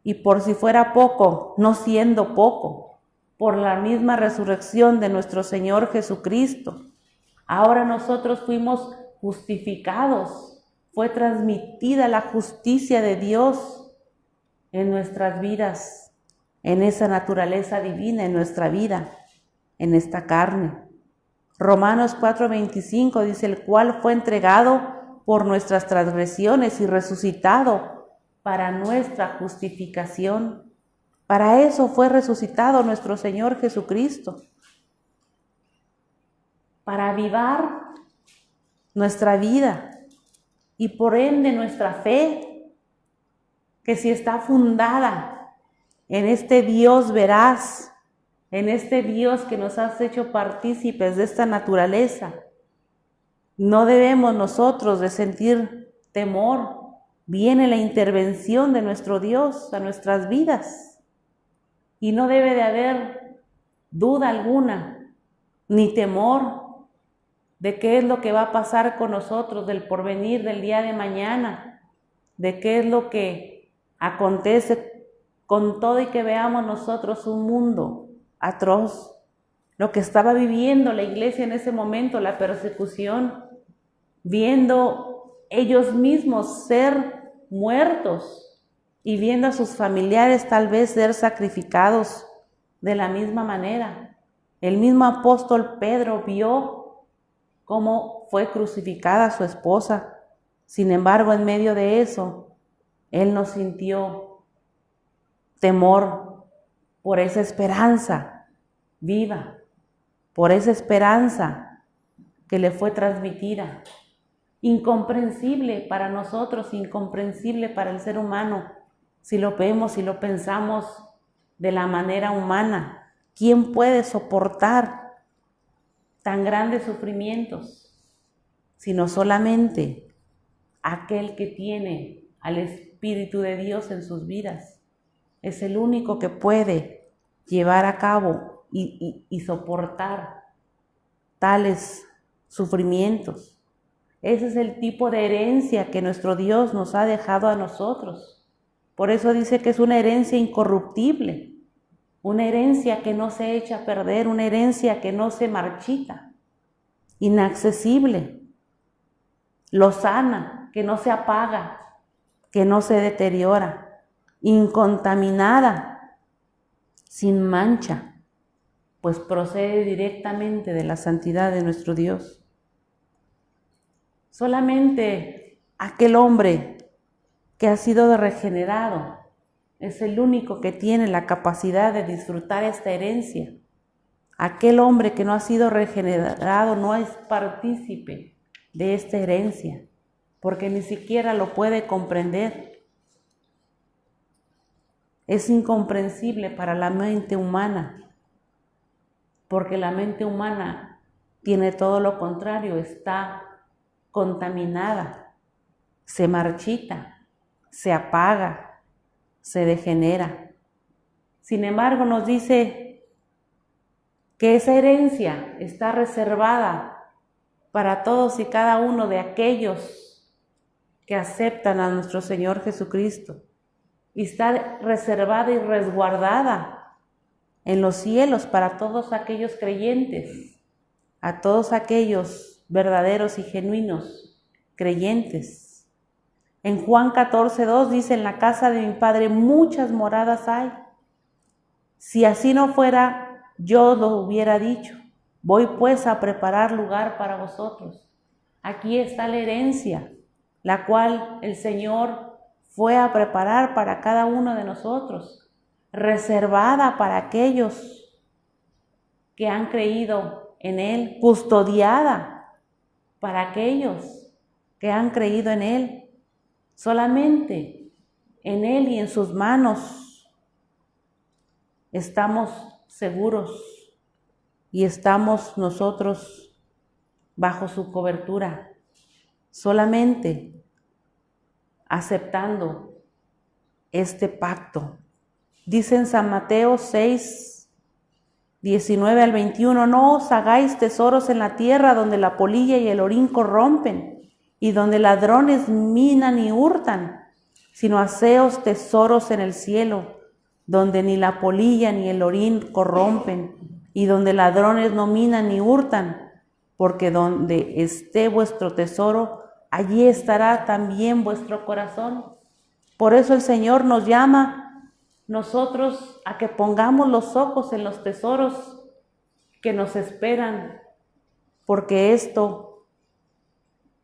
D: Y por si fuera poco, no siendo poco, por la misma resurrección de nuestro Señor Jesucristo, ahora nosotros fuimos justificados, fue transmitida la justicia de Dios en nuestras vidas, en esa naturaleza divina, en nuestra vida, en esta carne. Romanos 4:25 dice, el cual fue entregado por nuestras transgresiones y resucitado para nuestra justificación. Para eso fue resucitado nuestro Señor Jesucristo, para avivar nuestra vida y por ende nuestra fe, que si está fundada en este Dios veraz, en este Dios que nos has hecho partícipes de esta naturaleza, no debemos nosotros de sentir temor. Viene la intervención de nuestro Dios a nuestras vidas y no debe de haber duda alguna ni temor de qué es lo que va a pasar con nosotros, del porvenir del día de mañana, de qué es lo que acontece con todo y que veamos nosotros un mundo atroz, lo que estaba viviendo la iglesia en ese momento, la persecución, viendo ellos mismos ser muertos y viendo a sus familiares tal vez ser sacrificados de la misma manera. El mismo apóstol Pedro vio cómo fue crucificada su esposa. Sin embargo, en medio de eso, él no sintió temor por esa esperanza viva, por esa esperanza que le fue transmitida. Incomprensible para nosotros, incomprensible para el ser humano, si lo vemos, si lo pensamos de la manera humana. ¿Quién puede soportar tan grandes sufrimientos? Sino solamente aquel que tiene al Espíritu de Dios en sus vidas. Es el único que puede llevar a cabo y soportar tales sufrimientos. Ese es el tipo de herencia que nuestro Dios nos ha dejado a nosotros. Por eso dice que es una herencia incorruptible, una herencia que no se echa a perder, una herencia que no se marchita, inaccesible, lozana, que no se apaga, que no se deteriora, incontaminada, sin mancha, pues procede directamente de la santidad de nuestro Dios. Solamente aquel hombre que ha sido regenerado es el único que tiene la capacidad de disfrutar esta herencia. Aquel hombre que no ha sido regenerado no es partícipe de esta herencia, porque ni siquiera lo puede comprender. Es incomprensible para la mente humana, porque la mente humana tiene todo lo contrario, está contaminada, se marchita, se apaga, se degenera. Sin embargo, nos dice que esa herencia está reservada para todos y cada uno de aquellos que aceptan a nuestro Señor Jesucristo, y está reservada y resguardada en los cielos para todos aquellos creyentes, a todos aquellos verdaderos y genuinos creyentes. En Juan 14:2 dice, en la casa de mi Padre muchas moradas hay. Si así no fuera, yo lo hubiera dicho. Voy pues a preparar lugar para vosotros. Aquí está la herencia, la cual el Señor fue a preparar para cada uno de nosotros, reservada para aquellos que han creído en Él, custodiada para aquellos que han creído en Él. Solamente en Él y en sus manos estamos seguros y estamos nosotros bajo su cobertura, solamente aceptando este pacto. Dice en San Mateo 6, 19 al 21, no os hagáis tesoros en la tierra donde la polilla y el orín corrompen y donde ladrones minan y hurtan, sino haceos tesoros en el cielo, donde ni la polilla ni el orín corrompen y donde ladrones no minan ni hurtan, porque donde esté vuestro tesoro, allí estará también vuestro corazón. Por eso el Señor nos llama nosotros a que pongamos los ojos en los tesoros que nos esperan, porque esto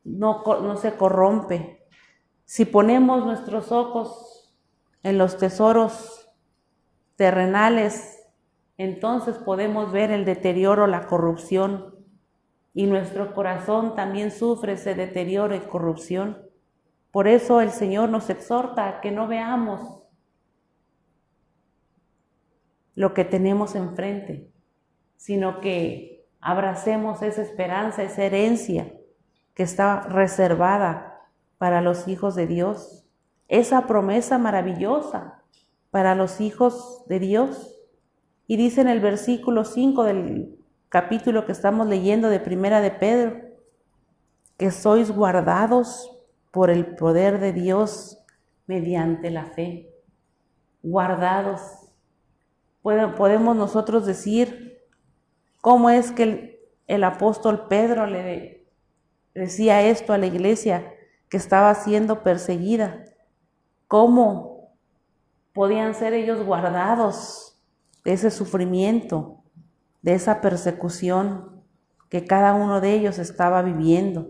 D: no se corrompe. Si ponemos nuestros ojos en los tesoros terrenales, entonces podemos ver el deterioro, la corrupción, y nuestro corazón también sufre ese deterioro y corrupción. Por eso el Señor nos exhorta a que no veamos lo que tenemos enfrente, sino que abracemos esa esperanza, esa herencia que está reservada para los hijos de Dios, esa promesa maravillosa para los hijos de Dios. Y dice en el versículo 5 del capítulo que estamos leyendo de Primera de Pedro, que sois guardados por el poder de Dios mediante la fe. Guardados. Podemos nosotros decir cómo es que el apóstol Pedro le decía esto a la iglesia que estaba siendo perseguida. ¿Cómo podían ser ellos guardados de ese sufrimiento, de esa persecución que cada uno de ellos estaba viviendo?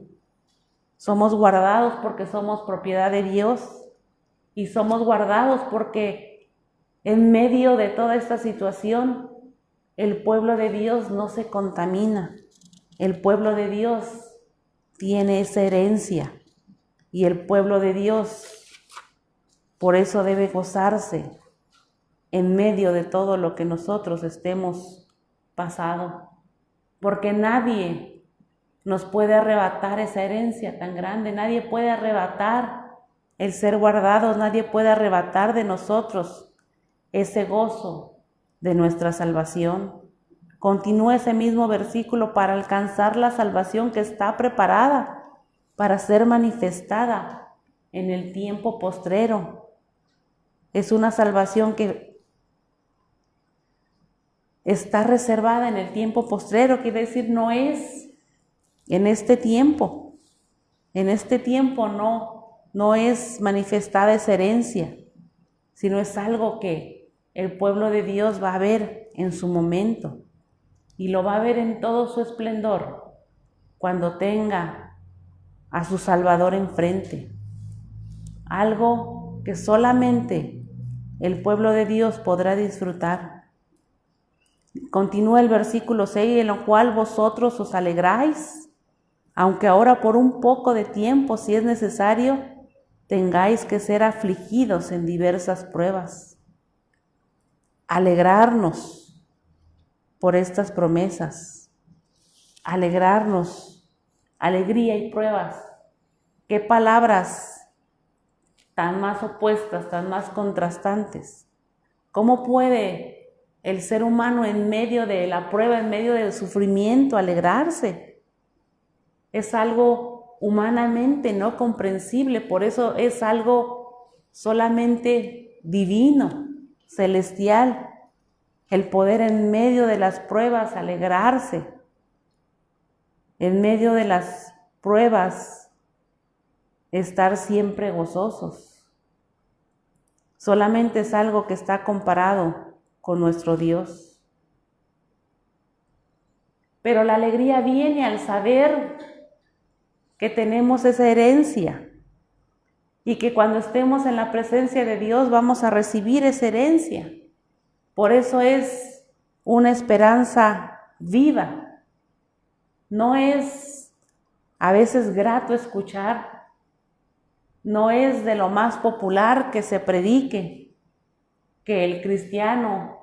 D: Somos guardados porque somos propiedad de Dios y somos guardados porque en medio de toda esta situación el pueblo de Dios no se contamina. El pueblo de Dios tiene esa herencia y el pueblo de Dios por eso debe gozarse en medio de todo lo que nosotros estemos pasando, porque nadie nos puede arrebatar esa herencia tan grande, nadie puede arrebatar el ser guardados, nadie puede arrebatar de nosotros ese gozo de nuestra salvación. Continúa ese mismo versículo: para alcanzar la salvación que está preparada para ser manifestada en el tiempo postrero. Es una salvación que está reservada en el tiempo postrero, quiere decir no es en este tiempo. En este tiempo no es manifestada esa herencia, sino es algo que el pueblo de Dios va a ver en su momento y lo va a ver en todo su esplendor cuando tenga a su Salvador enfrente. Algo que solamente el pueblo de Dios podrá disfrutar. Continúa el versículo 6, en lo cual vosotros os alegráis, aunque ahora por un poco de tiempo, si es necesario, tengáis que ser afligidos en diversas pruebas. Alegrarnos por estas promesas. Alegrarnos. Alegría y pruebas. Qué palabras tan más opuestas, tan más contrastantes. ¿Cómo puede el ser humano en medio de la prueba, en medio del sufrimiento, alegrarse? Es algo humanamente no comprensible, por eso es algo solamente divino, celestial, el poder en medio de las pruebas alegrarse, en medio de las pruebas estar siempre gozosos. Solamente es algo que está comparado con nuestro Dios. Pero la alegría viene al saber que tenemos esa herencia y que cuando estemos en la presencia de Dios vamos a recibir esa herencia. Por eso es una esperanza viva. No es a veces grato escuchar, no es de lo más popular que se predique que el cristiano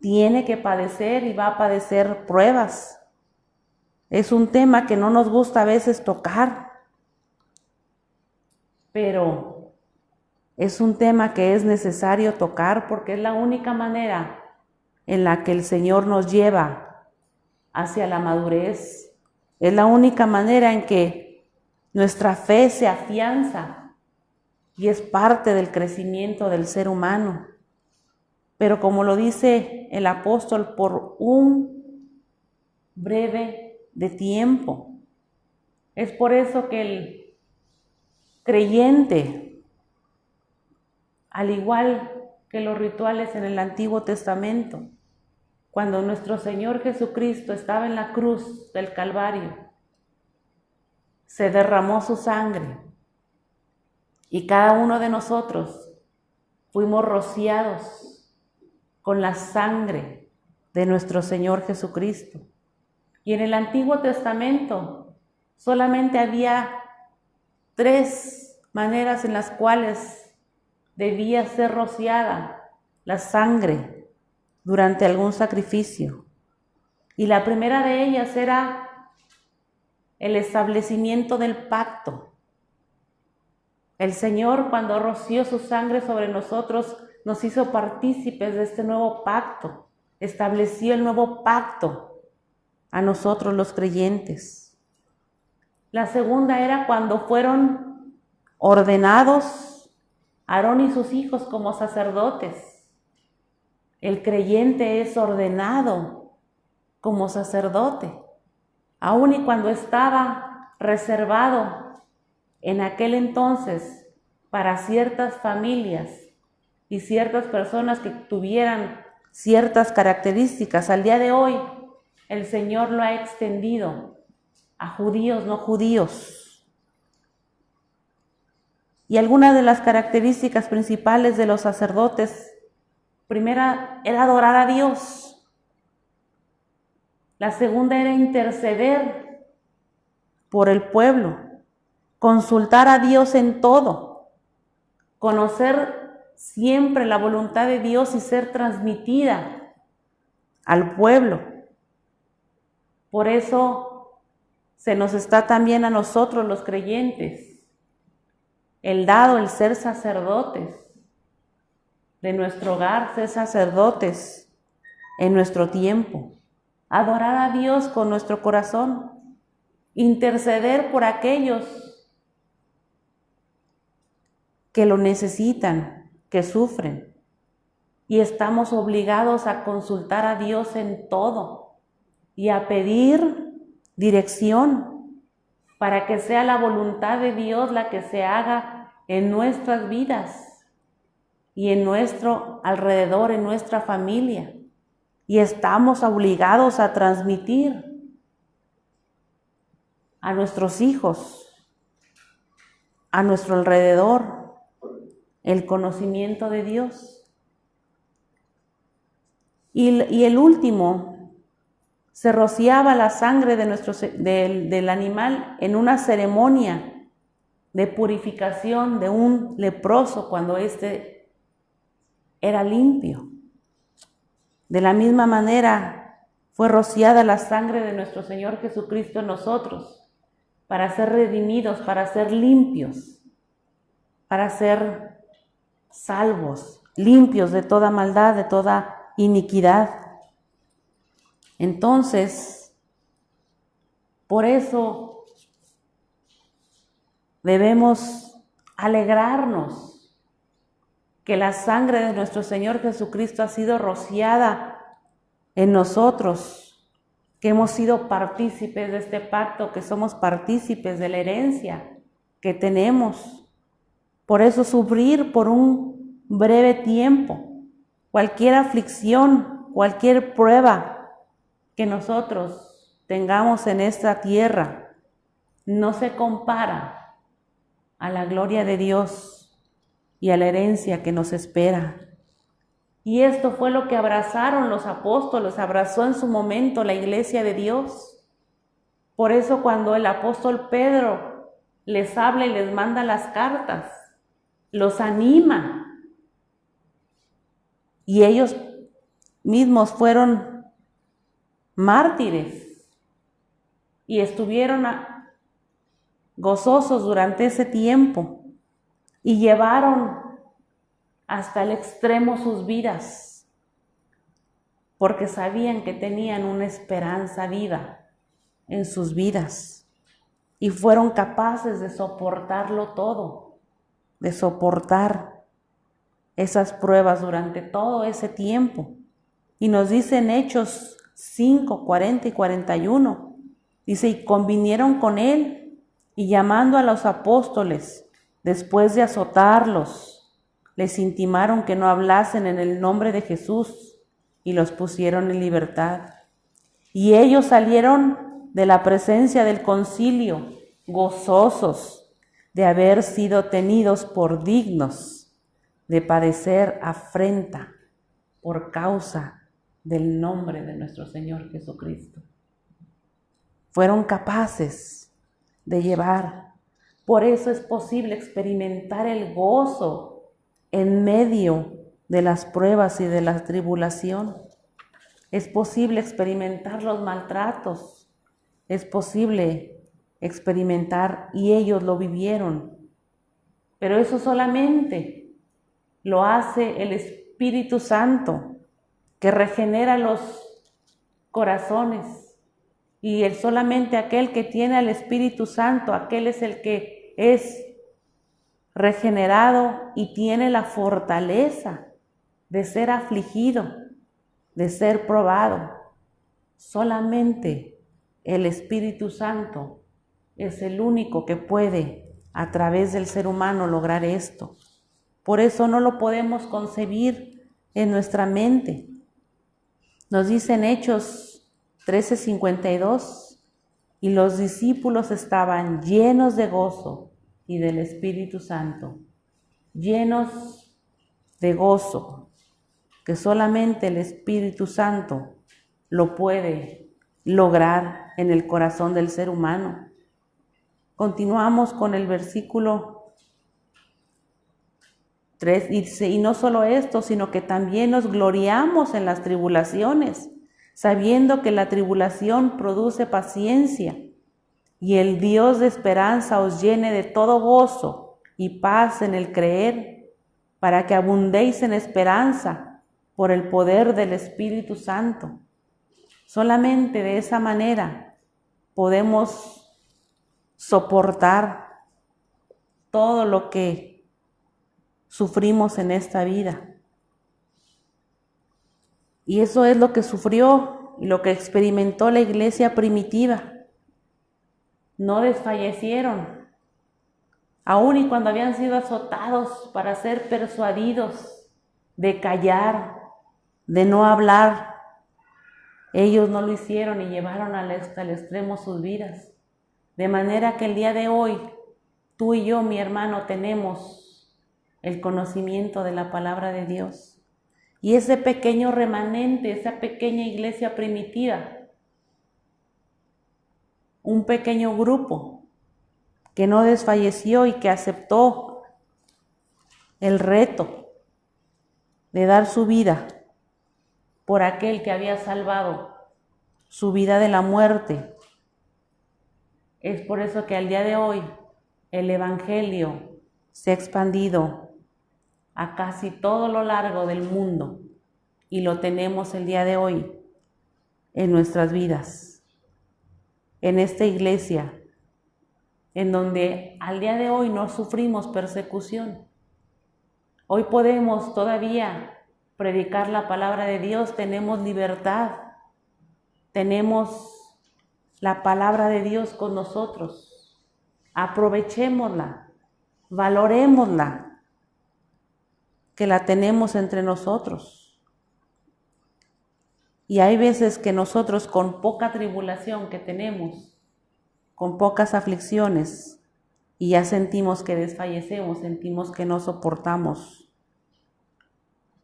D: tiene que padecer y va a padecer pruebas. Es un tema que no nos gusta a veces tocar, pero es un tema que es necesario tocar porque es la única manera en la que el Señor nos lleva hacia la madurez. Es la única manera en que nuestra fe se afianza y es parte del crecimiento del ser humano. Pero como lo dice el apóstol, por un breve de tiempo. Es por eso que el creyente, al igual que los rituales en el Antiguo Testamento, cuando nuestro Señor Jesucristo estaba en la cruz del Calvario, se derramó su sangre y cada uno de nosotros fuimos rociados con la sangre de nuestro Señor Jesucristo. Y en el Antiguo Testamento solamente había 3 maneras en las cuales debía ser rociada la sangre durante algún sacrificio. Y la primera de ellas era el establecimiento del pacto. El Señor, cuando roció su sangre sobre nosotros, nos hizo partícipes de este nuevo pacto, estableció el nuevo pacto a nosotros los creyentes. La segunda era cuando fueron ordenados Aarón y sus hijos como sacerdotes. El creyente es ordenado como sacerdote, aun y cuando estaba reservado en aquel entonces para ciertas familias y ciertas personas que tuvieran ciertas características. Al día de hoy, el Señor lo ha extendido a judíos, no judíos. Y algunas de las características principales de los sacerdotes, primera era adorar a Dios. La segunda era interceder por el pueblo, consultar a Dios en todo, conocer siempre la voluntad de Dios y ser transmitida al pueblo. Por eso se nos está también a nosotros los creyentes el dado, el ser sacerdotes de nuestro hogar, ser sacerdotes en nuestro tiempo, adorar a Dios con nuestro corazón, interceder por aquellos que lo necesitan, que sufren, y estamos obligados a consultar a Dios en todo y a pedir dirección para que sea la voluntad de Dios la que se haga en nuestras vidas y en nuestro alrededor, en nuestra familia. Y estamos obligados a transmitir a nuestros hijos, a nuestro alrededor, el conocimiento de Dios. Y el último, se rociaba la sangre del animal en una ceremonia de purificación de un leproso cuando éste era limpio. De la misma manera fue rociada la sangre de nuestro Señor Jesucristo en nosotros para ser redimidos, para ser limpios, para ser salvos, limpios de toda maldad, de toda iniquidad. Entonces, por eso debemos alegrarnos que la sangre de nuestro Señor Jesucristo ha sido rociada en nosotros, que hemos sido partícipes de este pacto, que somos partícipes de la herencia que tenemos. Por eso sufrir por un breve tiempo cualquier aflicción, cualquier prueba que nosotros tengamos en esta tierra, no se compara a la gloria de Dios y a la herencia que nos espera. Y esto fue lo que abrazaron los apóstoles, abrazó en su momento la iglesia de Dios. Por eso cuando el apóstol Pedro les habla y les manda las cartas, los anima. Y ellos mismos fueron mártires y estuvieron gozosos durante ese tiempo y llevaron hasta el extremo sus vidas, porque sabían que tenían una esperanza viva en sus vidas y fueron capaces de soportarlo todo, de soportar esas pruebas durante todo ese tiempo. Y nos dice en Hechos 5, 40 y 41, dice, y convinieron con él, y llamando a los apóstoles, después de azotarlos, les intimaron que no hablasen en el nombre de Jesús, y los pusieron en libertad. Y ellos salieron de la presencia del concilio, gozosos de haber sido tenidos por dignos de padecer afrenta por causa del nombre de nuestro Señor Jesucristo. Fueron capaces de llevar. Por eso es posible experimentar el gozo en medio de las pruebas y de la tribulación. Es posible experimentar los maltratos. Es posible experimentar, y ellos lo vivieron. Pero eso solamente lo hace el Espíritu Santo, que regenera los corazones. Y solamente aquel que tiene al Espíritu Santo, aquel es el que es regenerado y tiene la fortaleza de ser afligido, de ser probado. Solamente el Espíritu Santo es el único que puede, a través del ser humano, lograr esto. Por eso no lo podemos concebir en nuestra mente. Nos dice en Hechos 13:52, y los discípulos estaban llenos de gozo y del Espíritu Santo, llenos de gozo, que solamente el Espíritu Santo lo puede lograr en el corazón del ser humano. Continuamos con el versículo 3, dice, y no solo esto, sino que también nos gloriamos en las tribulaciones, sabiendo que la tribulación produce paciencia, y el Dios de esperanza os llene de todo gozo y paz en el creer, para que abundéis en esperanza por el poder del Espíritu Santo. Solamente de esa manera podemos soportar todo lo que sufrimos en esta vida. Y eso es lo que sufrió y lo que experimentó la iglesia primitiva. No desfallecieron, aun y cuando habían sido azotados para ser persuadidos de callar, de no hablar. Ellos no lo hicieron y llevaron hasta el extremo sus vidas. De manera que el día de hoy, tú y yo, mi hermano, tenemos el conocimiento de la palabra de Dios. Y ese pequeño remanente, esa pequeña iglesia primitiva, un pequeño grupo que no desfalleció y que aceptó el reto de dar su vida por aquel que había salvado su vida de la muerte. Es por eso que al día de hoy el Evangelio se ha expandido a casi todo lo largo del mundo y lo tenemos el día de hoy en nuestras vidas. En esta iglesia, en donde al día de hoy no sufrimos persecución. Hoy podemos todavía predicar la palabra de Dios, tenemos libertad, tenemos la palabra de Dios con nosotros. Aprovechémosla, valorémosla, que la tenemos entre nosotros. Y hay veces que nosotros con poca tribulación que tenemos, con pocas aflicciones, y ya sentimos que desfallecemos, sentimos que no soportamos.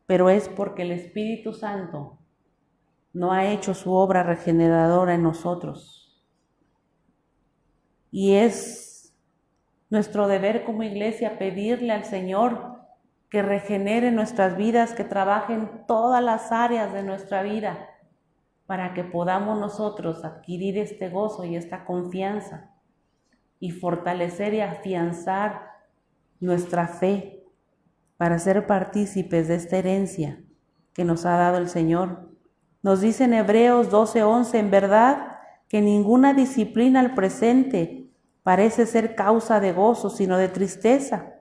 D: Pero es porque el Espíritu Santo no ha hecho su obra regeneradora en nosotros. Y es nuestro deber como iglesia pedirle al Señor que regenere nuestras vidas, que trabaje en todas las áreas de nuestra vida, para que podamos nosotros adquirir este gozo y esta confianza y fortalecer y afianzar nuestra fe para ser partícipes de esta herencia que nos ha dado el Señor. Nos dice en Hebreos 12:11, en verdad que ninguna disciplina al presente parece ser causa de gozo, sino de tristeza,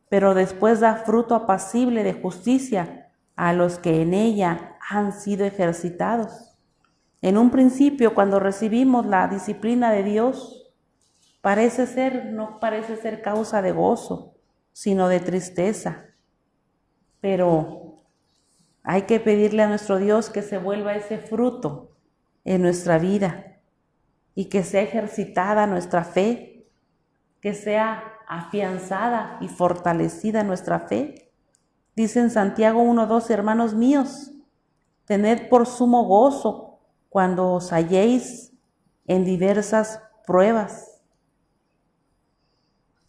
D: pero después da fruto apacible de justicia a los que en ella han sido ejercitados. En un principio, cuando recibimos la disciplina de Dios, no parece ser causa de gozo, sino de tristeza. Pero hay que pedirle a nuestro Dios que se vuelva ese fruto en nuestra vida y que sea ejercitada nuestra fe, que sea afianzada y fortalecida nuestra fe. Dice en Santiago 1:12, hermanos míos, tened por sumo gozo cuando os halléis en diversas pruebas.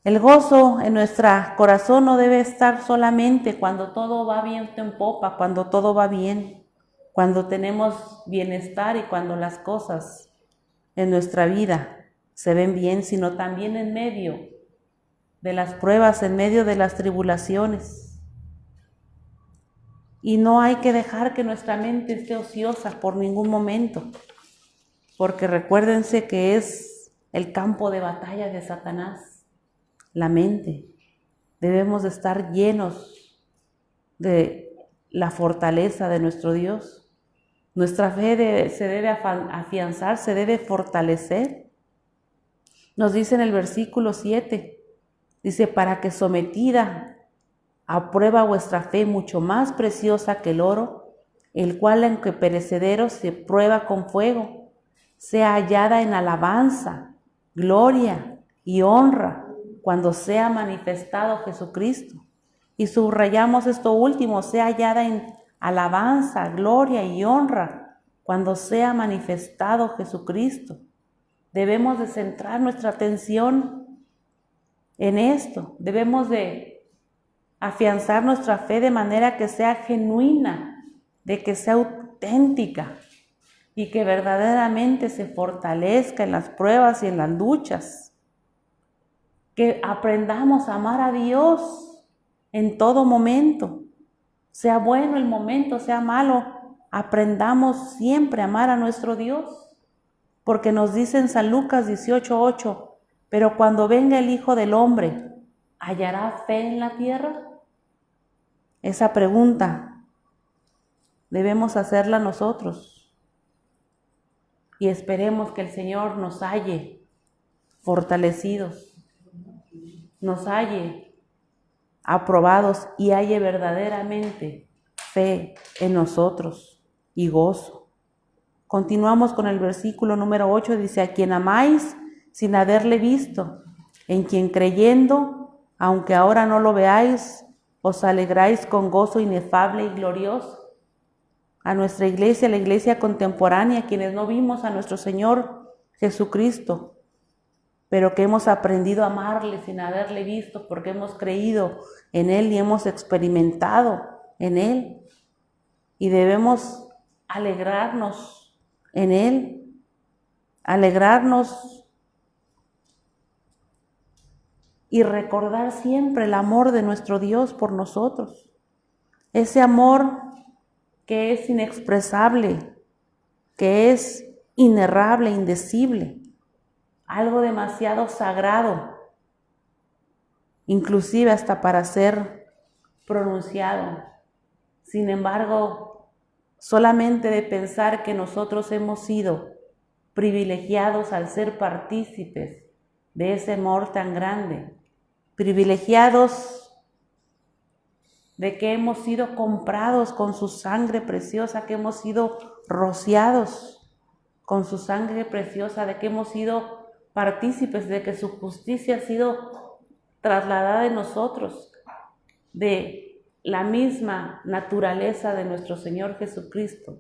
D: El gozo en nuestro corazón no debe estar solamente cuando todo va viento en popa, cuando todo va bien, cuando tenemos bienestar y cuando las cosas en nuestra vida se ven bien, sino también en medio de las pruebas, en medio de las tribulaciones. Y no hay que dejar que nuestra mente esté ociosa por ningún momento, porque recuérdense que es el campo de batalla de Satanás. La mente. Debemos de estar llenos de la fortaleza de nuestro Dios. Nuestra fe se debe afianzar, se debe fortalecer. Nos dice en el versículo 7, dice, para que sometida a prueba vuestra fe mucho más preciosa que el oro, el cual aunque perecedero se prueba con fuego, sea hallada en alabanza, gloria y honra cuando sea manifestado Jesucristo. Y subrayamos esto último, sea hallada en alabanza, gloria y honra cuando sea manifestado Jesucristo. Debemos de centrar nuestra atención en esto. Debemos de afianzar nuestra fe de manera que sea genuina, de que sea auténtica y que verdaderamente se fortalezca en las pruebas y en las luchas. Que aprendamos a amar a Dios en todo momento, sea bueno el momento, sea malo, aprendamos siempre a amar a nuestro Dios, porque nos dice en San Lucas 18:8, pero cuando venga el Hijo del Hombre, ¿hallará fe en la tierra? Esa pregunta debemos hacerla nosotros y esperemos que el Señor nos halle fortalecidos, nos halle aprobados y halle verdaderamente fe en nosotros y gozo. Continuamos con el versículo número 8, dice, a quien amáis sin haberle visto, en quien creyendo, aunque ahora no lo veáis, os alegráis con gozo inefable y glorioso. A nuestra iglesia, la iglesia contemporánea, quienes no vimos a nuestro Señor Jesucristo, pero que hemos aprendido a amarle sin haberle visto, porque hemos creído en Él y hemos experimentado en Él. Y debemos alegrarnos en Él, alegrarnos y recordar siempre el amor de nuestro Dios por nosotros. Ese amor que es inexpresable, que es inerrable, indecible. Algo demasiado sagrado, inclusive hasta para ser pronunciado. Sin embargo, solamente de pensar que nosotros hemos sido privilegiados al ser partícipes de ese amor tan grande, privilegiados de que hemos sido comprados con su sangre preciosa, que hemos sido rociados con su sangre preciosa, de que hemos sido partícipes de que su justicia ha sido trasladada en nosotros, de la misma naturaleza de nuestro Señor Jesucristo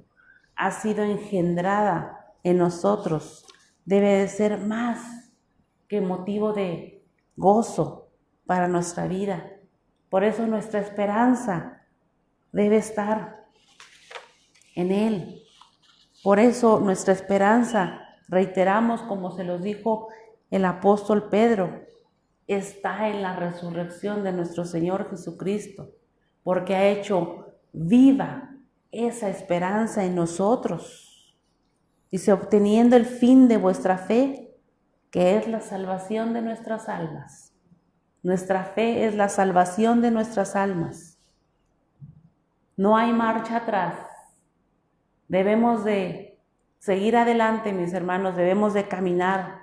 D: ha sido engendrada en nosotros. Debe de ser más que motivo de gozo para nuestra vida. Por eso nuestra esperanza debe estar en Él. Por eso nuestra esperanza, reiteramos como se los dijo el apóstol Pedro, está en la resurrección de nuestro Señor Jesucristo, porque ha hecho viva esa esperanza en nosotros. Dice, obteniendo el fin de vuestra fe, que es la salvación de nuestras almas. Nuestra fe es la salvación de nuestras almas. No hay marcha atrás. Debemos de seguir adelante, mis hermanos, debemos de caminar.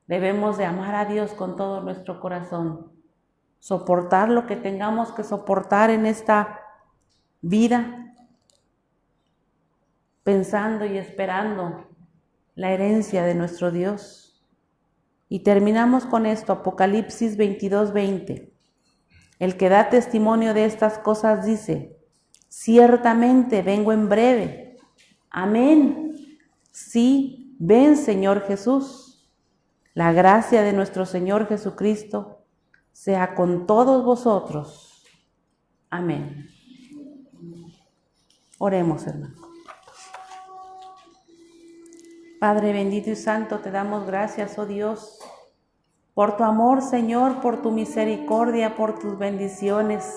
D: Debemos de amar a Dios con todo nuestro corazón. Soportar lo que tengamos que soportar en esta vida, pensando y esperando la herencia de nuestro Dios. Y terminamos con esto, Apocalipsis 22:20. El que da testimonio de estas cosas dice, ciertamente vengo en breve. Amén. Sí, ven, Señor Jesús. La gracia de nuestro Señor Jesucristo sea con todos vosotros. Amén. Oremos, hermano. Padre bendito y santo, te damos gracias, oh Dios, por tu amor, Señor, por tu misericordia, por tus bendiciones,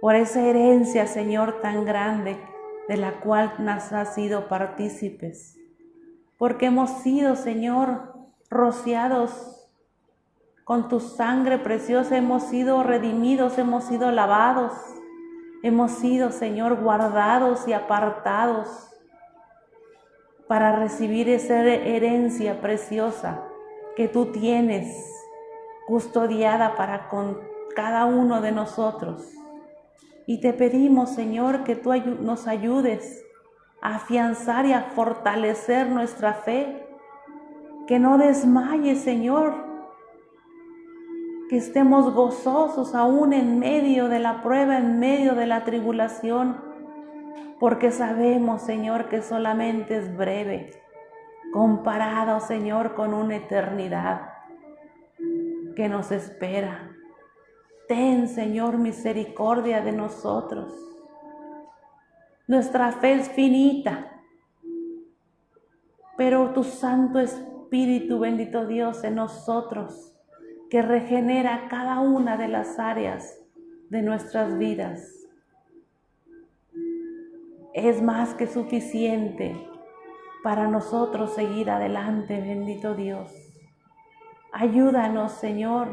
D: por esa herencia, Señor, tan grande de la cual nos has sido partícipes, porque hemos sido, Señor, rociados con tu sangre preciosa, hemos sido redimidos, hemos sido lavados, hemos sido, Señor, guardados y apartados para recibir esa herencia preciosa que tú tienes custodiada para con cada uno de nosotros. Y te pedimos, Señor, que tú nos ayudes a afianzar y a fortalecer nuestra fe, que no desmaye, Señor, que estemos gozosos aún en medio de la prueba, en medio de la tribulación, porque sabemos, Señor, que solamente es breve, comparado, Señor, con una eternidad que nos espera. Ten, Señor, misericordia de nosotros. Nuestra fe es finita, pero tu Santo Espíritu, bendito Dios, en nosotros, que regenera cada una de las áreas de nuestras vidas, es más que suficiente para nosotros seguir adelante, bendito Dios. Ayúdanos, Señor,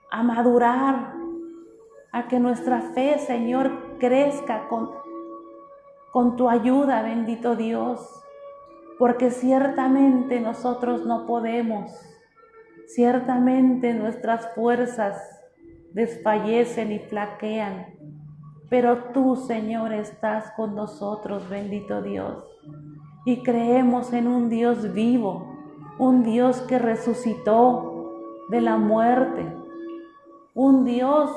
D: a madurar, a que nuestra fe, Señor, crezca con tu ayuda, bendito Dios, porque ciertamente nosotros no podemos, ciertamente nuestras fuerzas desfallecen y flaquean, pero tú, Señor, estás con nosotros, bendito Dios, y creemos en un Dios vivo, un Dios que resucitó de la muerte, un Dios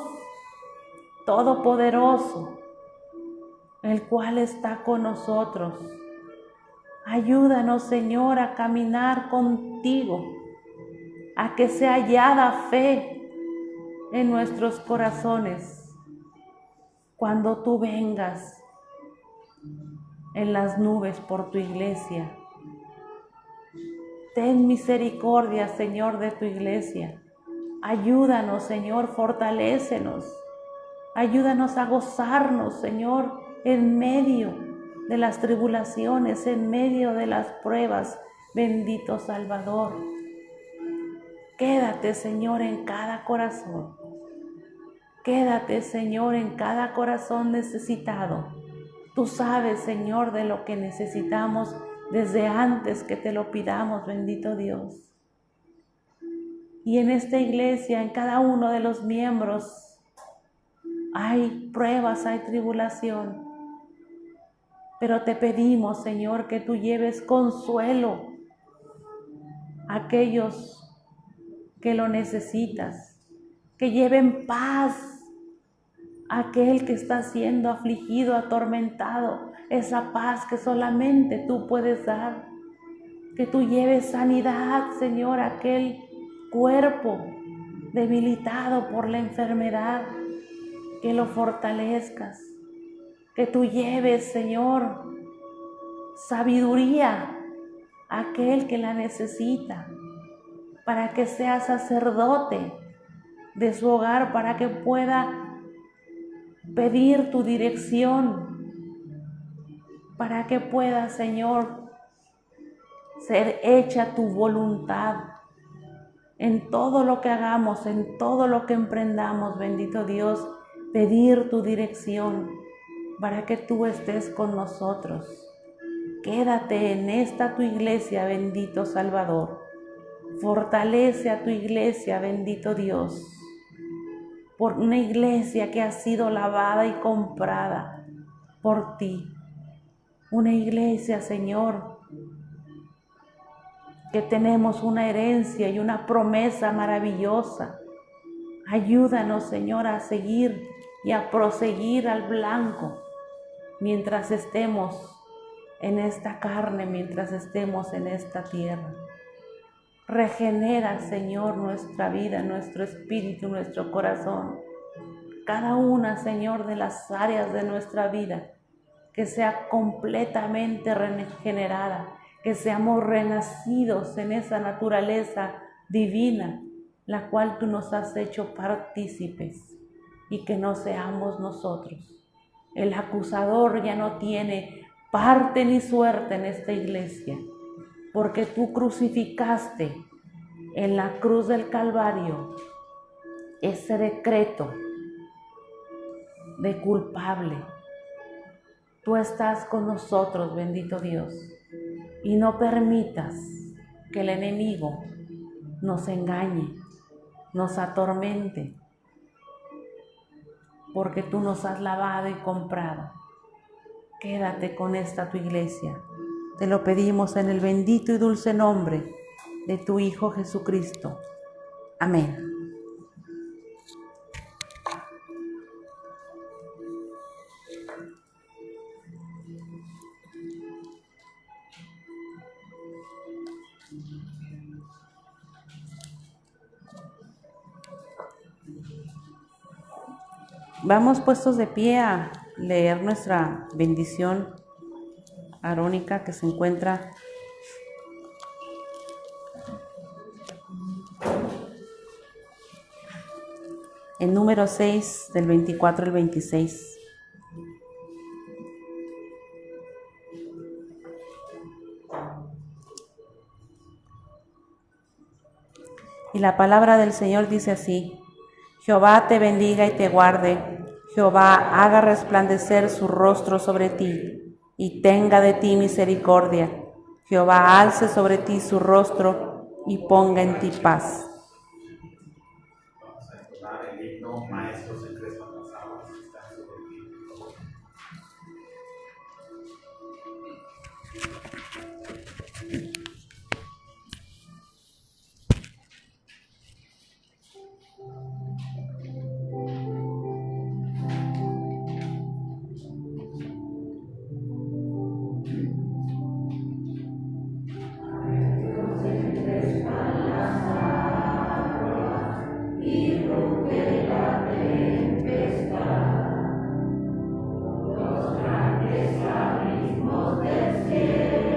D: todopoderoso, el cual está con nosotros. Ayúdanos, Señor, a caminar contigo, a que sea hallada fe en nuestros corazones cuando tú vengas en las nubes por tu iglesia. Ten misericordia, Señor, de tu iglesia. Ayúdanos, Señor, fortalécenos. Ayúdanos a gozarnos, Señor, en medio de las tribulaciones, en medio de las pruebas. Bendito Salvador. Quédate, Señor, en cada corazón. Quédate, Señor, en cada corazón necesitado. Tú sabes, Señor, de lo que necesitamos desde antes que te lo pidamos, bendito Dios. Y en esta iglesia, en cada uno de los miembros, hay pruebas, hay tribulación. Pero te pedimos, Señor, que tú lleves consuelo a aquellos que lo necesitas, que lleven paz a aquel que está siendo afligido, atormentado, esa paz que solamente tú puedes dar, que tú lleves sanidad, Señor, a aquel cuerpo debilitado por la enfermedad, que lo fortalezcas, que tú lleves, Señor, sabiduría a aquel que la necesita, para que sea sacerdote de su hogar, para que pueda pedir tu dirección, para que pueda, Señor, ser hecha tu voluntad en todo lo que hagamos, en todo lo que emprendamos, bendito Dios, pedir tu dirección para que tú estés con nosotros. Quédate en esta tu iglesia, bendito Salvador. Fortalece a tu iglesia, bendito Dios, por una iglesia que ha sido lavada y comprada por ti. Una iglesia, Señor, que tenemos una herencia y una promesa maravillosa. Ayúdanos, Señor, a seguir y a proseguir al blanco mientras estemos en esta carne, mientras estemos en esta tierra. Regenera, Señor, nuestra vida, nuestro espíritu, nuestro corazón. Cada una, Señor, de las áreas de nuestra vida, que sea completamente regenerada, que seamos renacidos en esa naturaleza divina, la cual tú nos has hecho partícipes, y que no seamos nosotros. El acusador ya no tiene parte ni suerte en esta iglesia, porque tú crucificaste en la cruz del Calvario ese decreto de culpable. Tú estás con nosotros, bendito Dios, y no permitas que el enemigo nos engañe, nos atormente, porque tú nos has lavado y comprado. Quédate con esta tu iglesia. Te lo pedimos en el bendito y dulce nombre de tu Hijo Jesucristo. Amén. Vamos puestos de pie a leer nuestra bendición arónica que se encuentra en número 6 del 24 al 26. Y la palabra del Señor dice así: Jehová te bendiga y te guarde, Jehová haga resplandecer su rostro sobre ti y tenga de ti misericordia, Jehová alce sobre ti su rostro y ponga en ti paz.
C: Vamos a entonar el himno Maestros en Crespan las aguas que están sobre ti.
E: Los grandes abismos del cielo.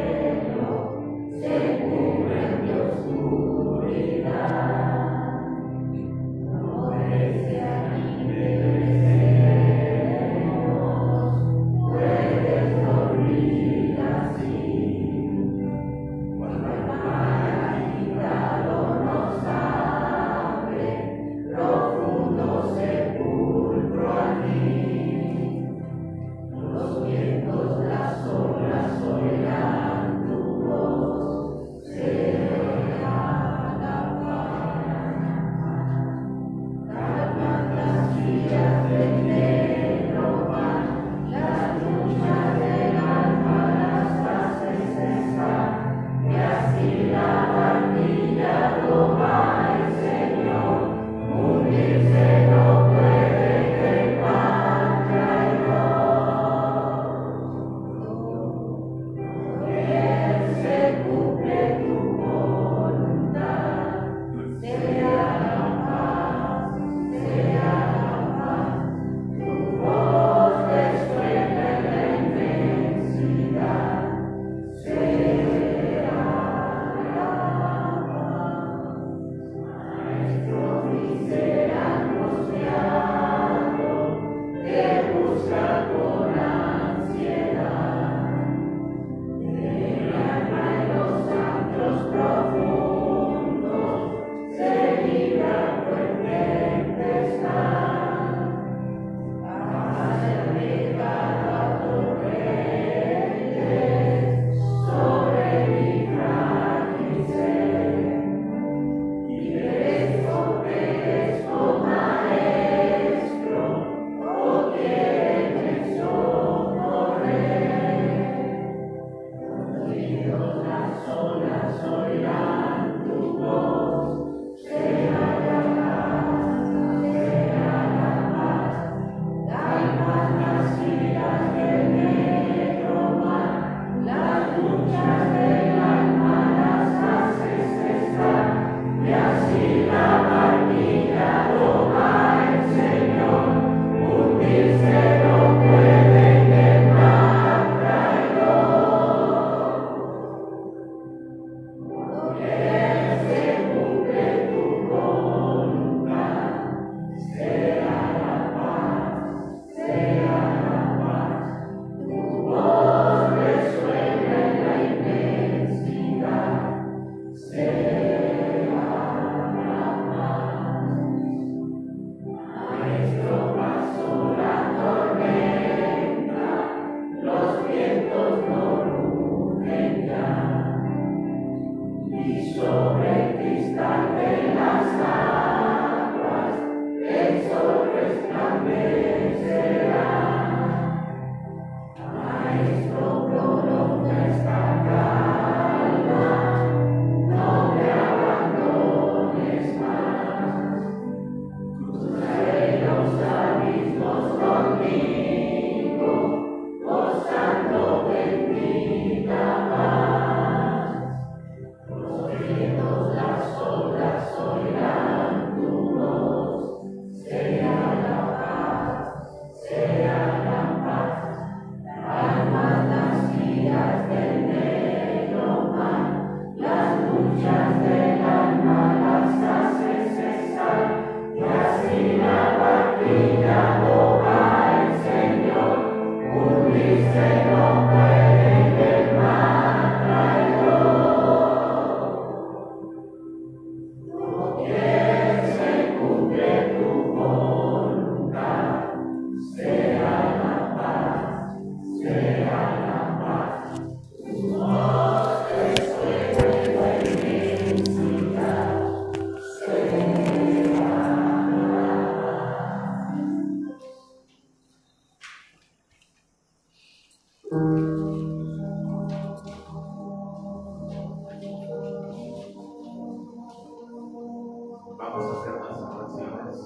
C: Vamos a hacer las oraciones.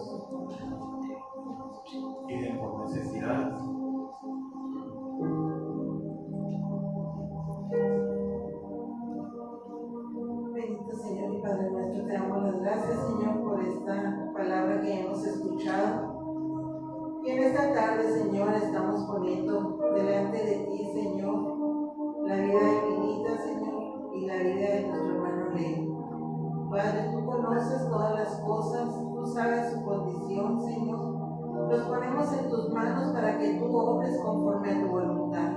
C: Piden por necesidades.
A: Bendito Señor y Padre nuestro, te damos las gracias, Señor, por esta palabra que hemos escuchado. Y en esta tarde, Señor, estamos poniendo delante de ti, Señor, la vida de Vinita, Señor, y la vida de nuestro hermano Leo. Padre, tú conoces todas las cosas, tú sabes su condición, Señor. Los ponemos en tus manos para que tú obres conforme a tu voluntad,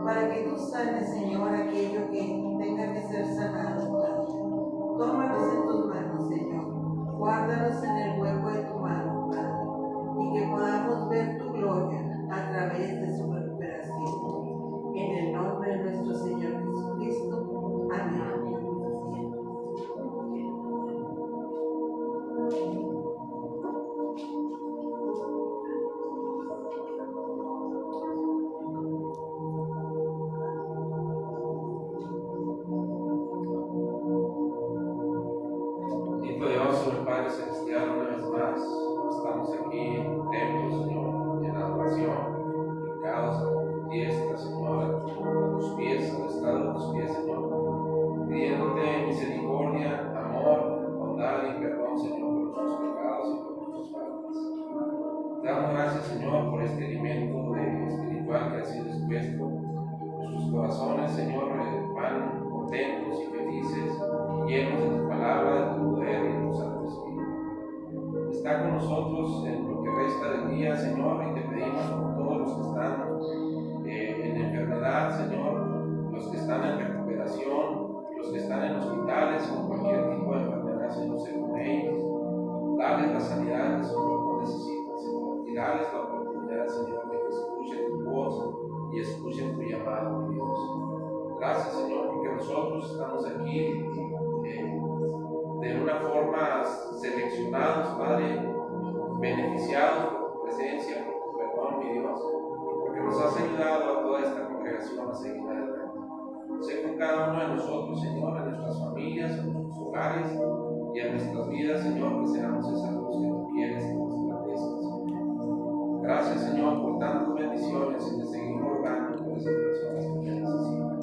A: para que tú sanes, Señor, aquello que tenga que ser sanado, Padre. Tómalos en tus manos, Señor. Guárdalos en el hueco de tu mano, Padre, y que podamos ver tu gloria a través de su recuperación. En el nombre de nuestro Señor Jesucristo. Amén.
E: Bendito Dios, el Padre Celestial, una vez más, estamos aquí en tu templo, Señor, en adoración, dedicados a tu diestra, Señor, a tus pies, al estado de tus pies, Señor, pidiéndote misericordia, amor, bondad y perdón, Señor, por nuestros pecados y por nuestras faltas. Te damos gracias, Señor, por este alimento espiritual que ha sido expuesto. Nuestros corazones, Señor, van contentos y felices, llenos de tu palabra, de tu poder y de tu Santo Espíritu. Está con nosotros en lo que resta del día, Señor, y te pedimos por todos los que están en enfermedad, Señor, los que están en recuperación, los que están en hospitales con cualquier tipo de enfermedad, Señor, sé con ellos. Dales la sanidad que su cuerpo necesita, Señor, y dales la oportunidad, Señor, de que escuchen tu voz y escuchen tu llamado, mi Dios. Gracias, Señor, porque nosotros estamos aquí de una forma seleccionados, Padre, beneficiados por tu presencia, por tu perdón, mi Dios, porque nos has ayudado a toda esta congregación a seguir adelante. Sé con cada uno de nosotros, Señor, en nuestras familias, en nuestros hogares y en nuestras vidas, Señor, que seamos esa luz que tú quieres que nos resplandezca, Señor. Gracias, Señor, por tantas bendiciones y te seguimos rogando por esas personas que te necesitan.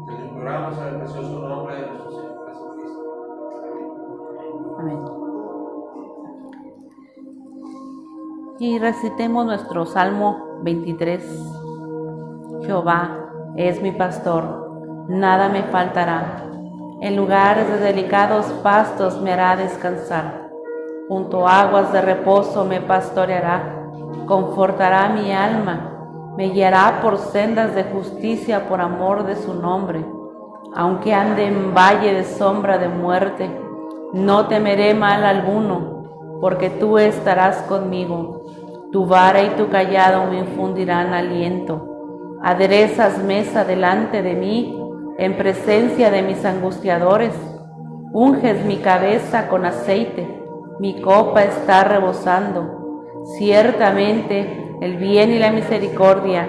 E: Te lo imploramos en el precioso nombre de nuestro Señor Jesucristo.
D: Amén. Y recitemos nuestro Salmo 23. Jehová es mi pastor, nada me faltará. En lugares de delicados pastos me hará descansar. Junto a aguas de reposo me pastoreará, confortará mi alma, me guiará por sendas de justicia por amor de su nombre. Aunque ande en valle de sombra de muerte, no temeré mal alguno, porque tú estarás conmigo. Tu vara y tu cayado me infundirán aliento. Aderezas mesa delante de mí, en presencia de mis angustiadores. Unges mi cabeza con aceite, mi copa está rebosando. Ciertamente el bien y la misericordia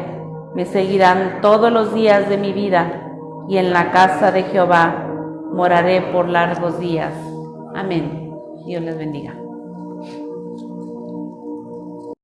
D: me seguirán todos los días de mi vida, y en la casa de Jehová moraré por largos días. Amén. Dios les bendiga.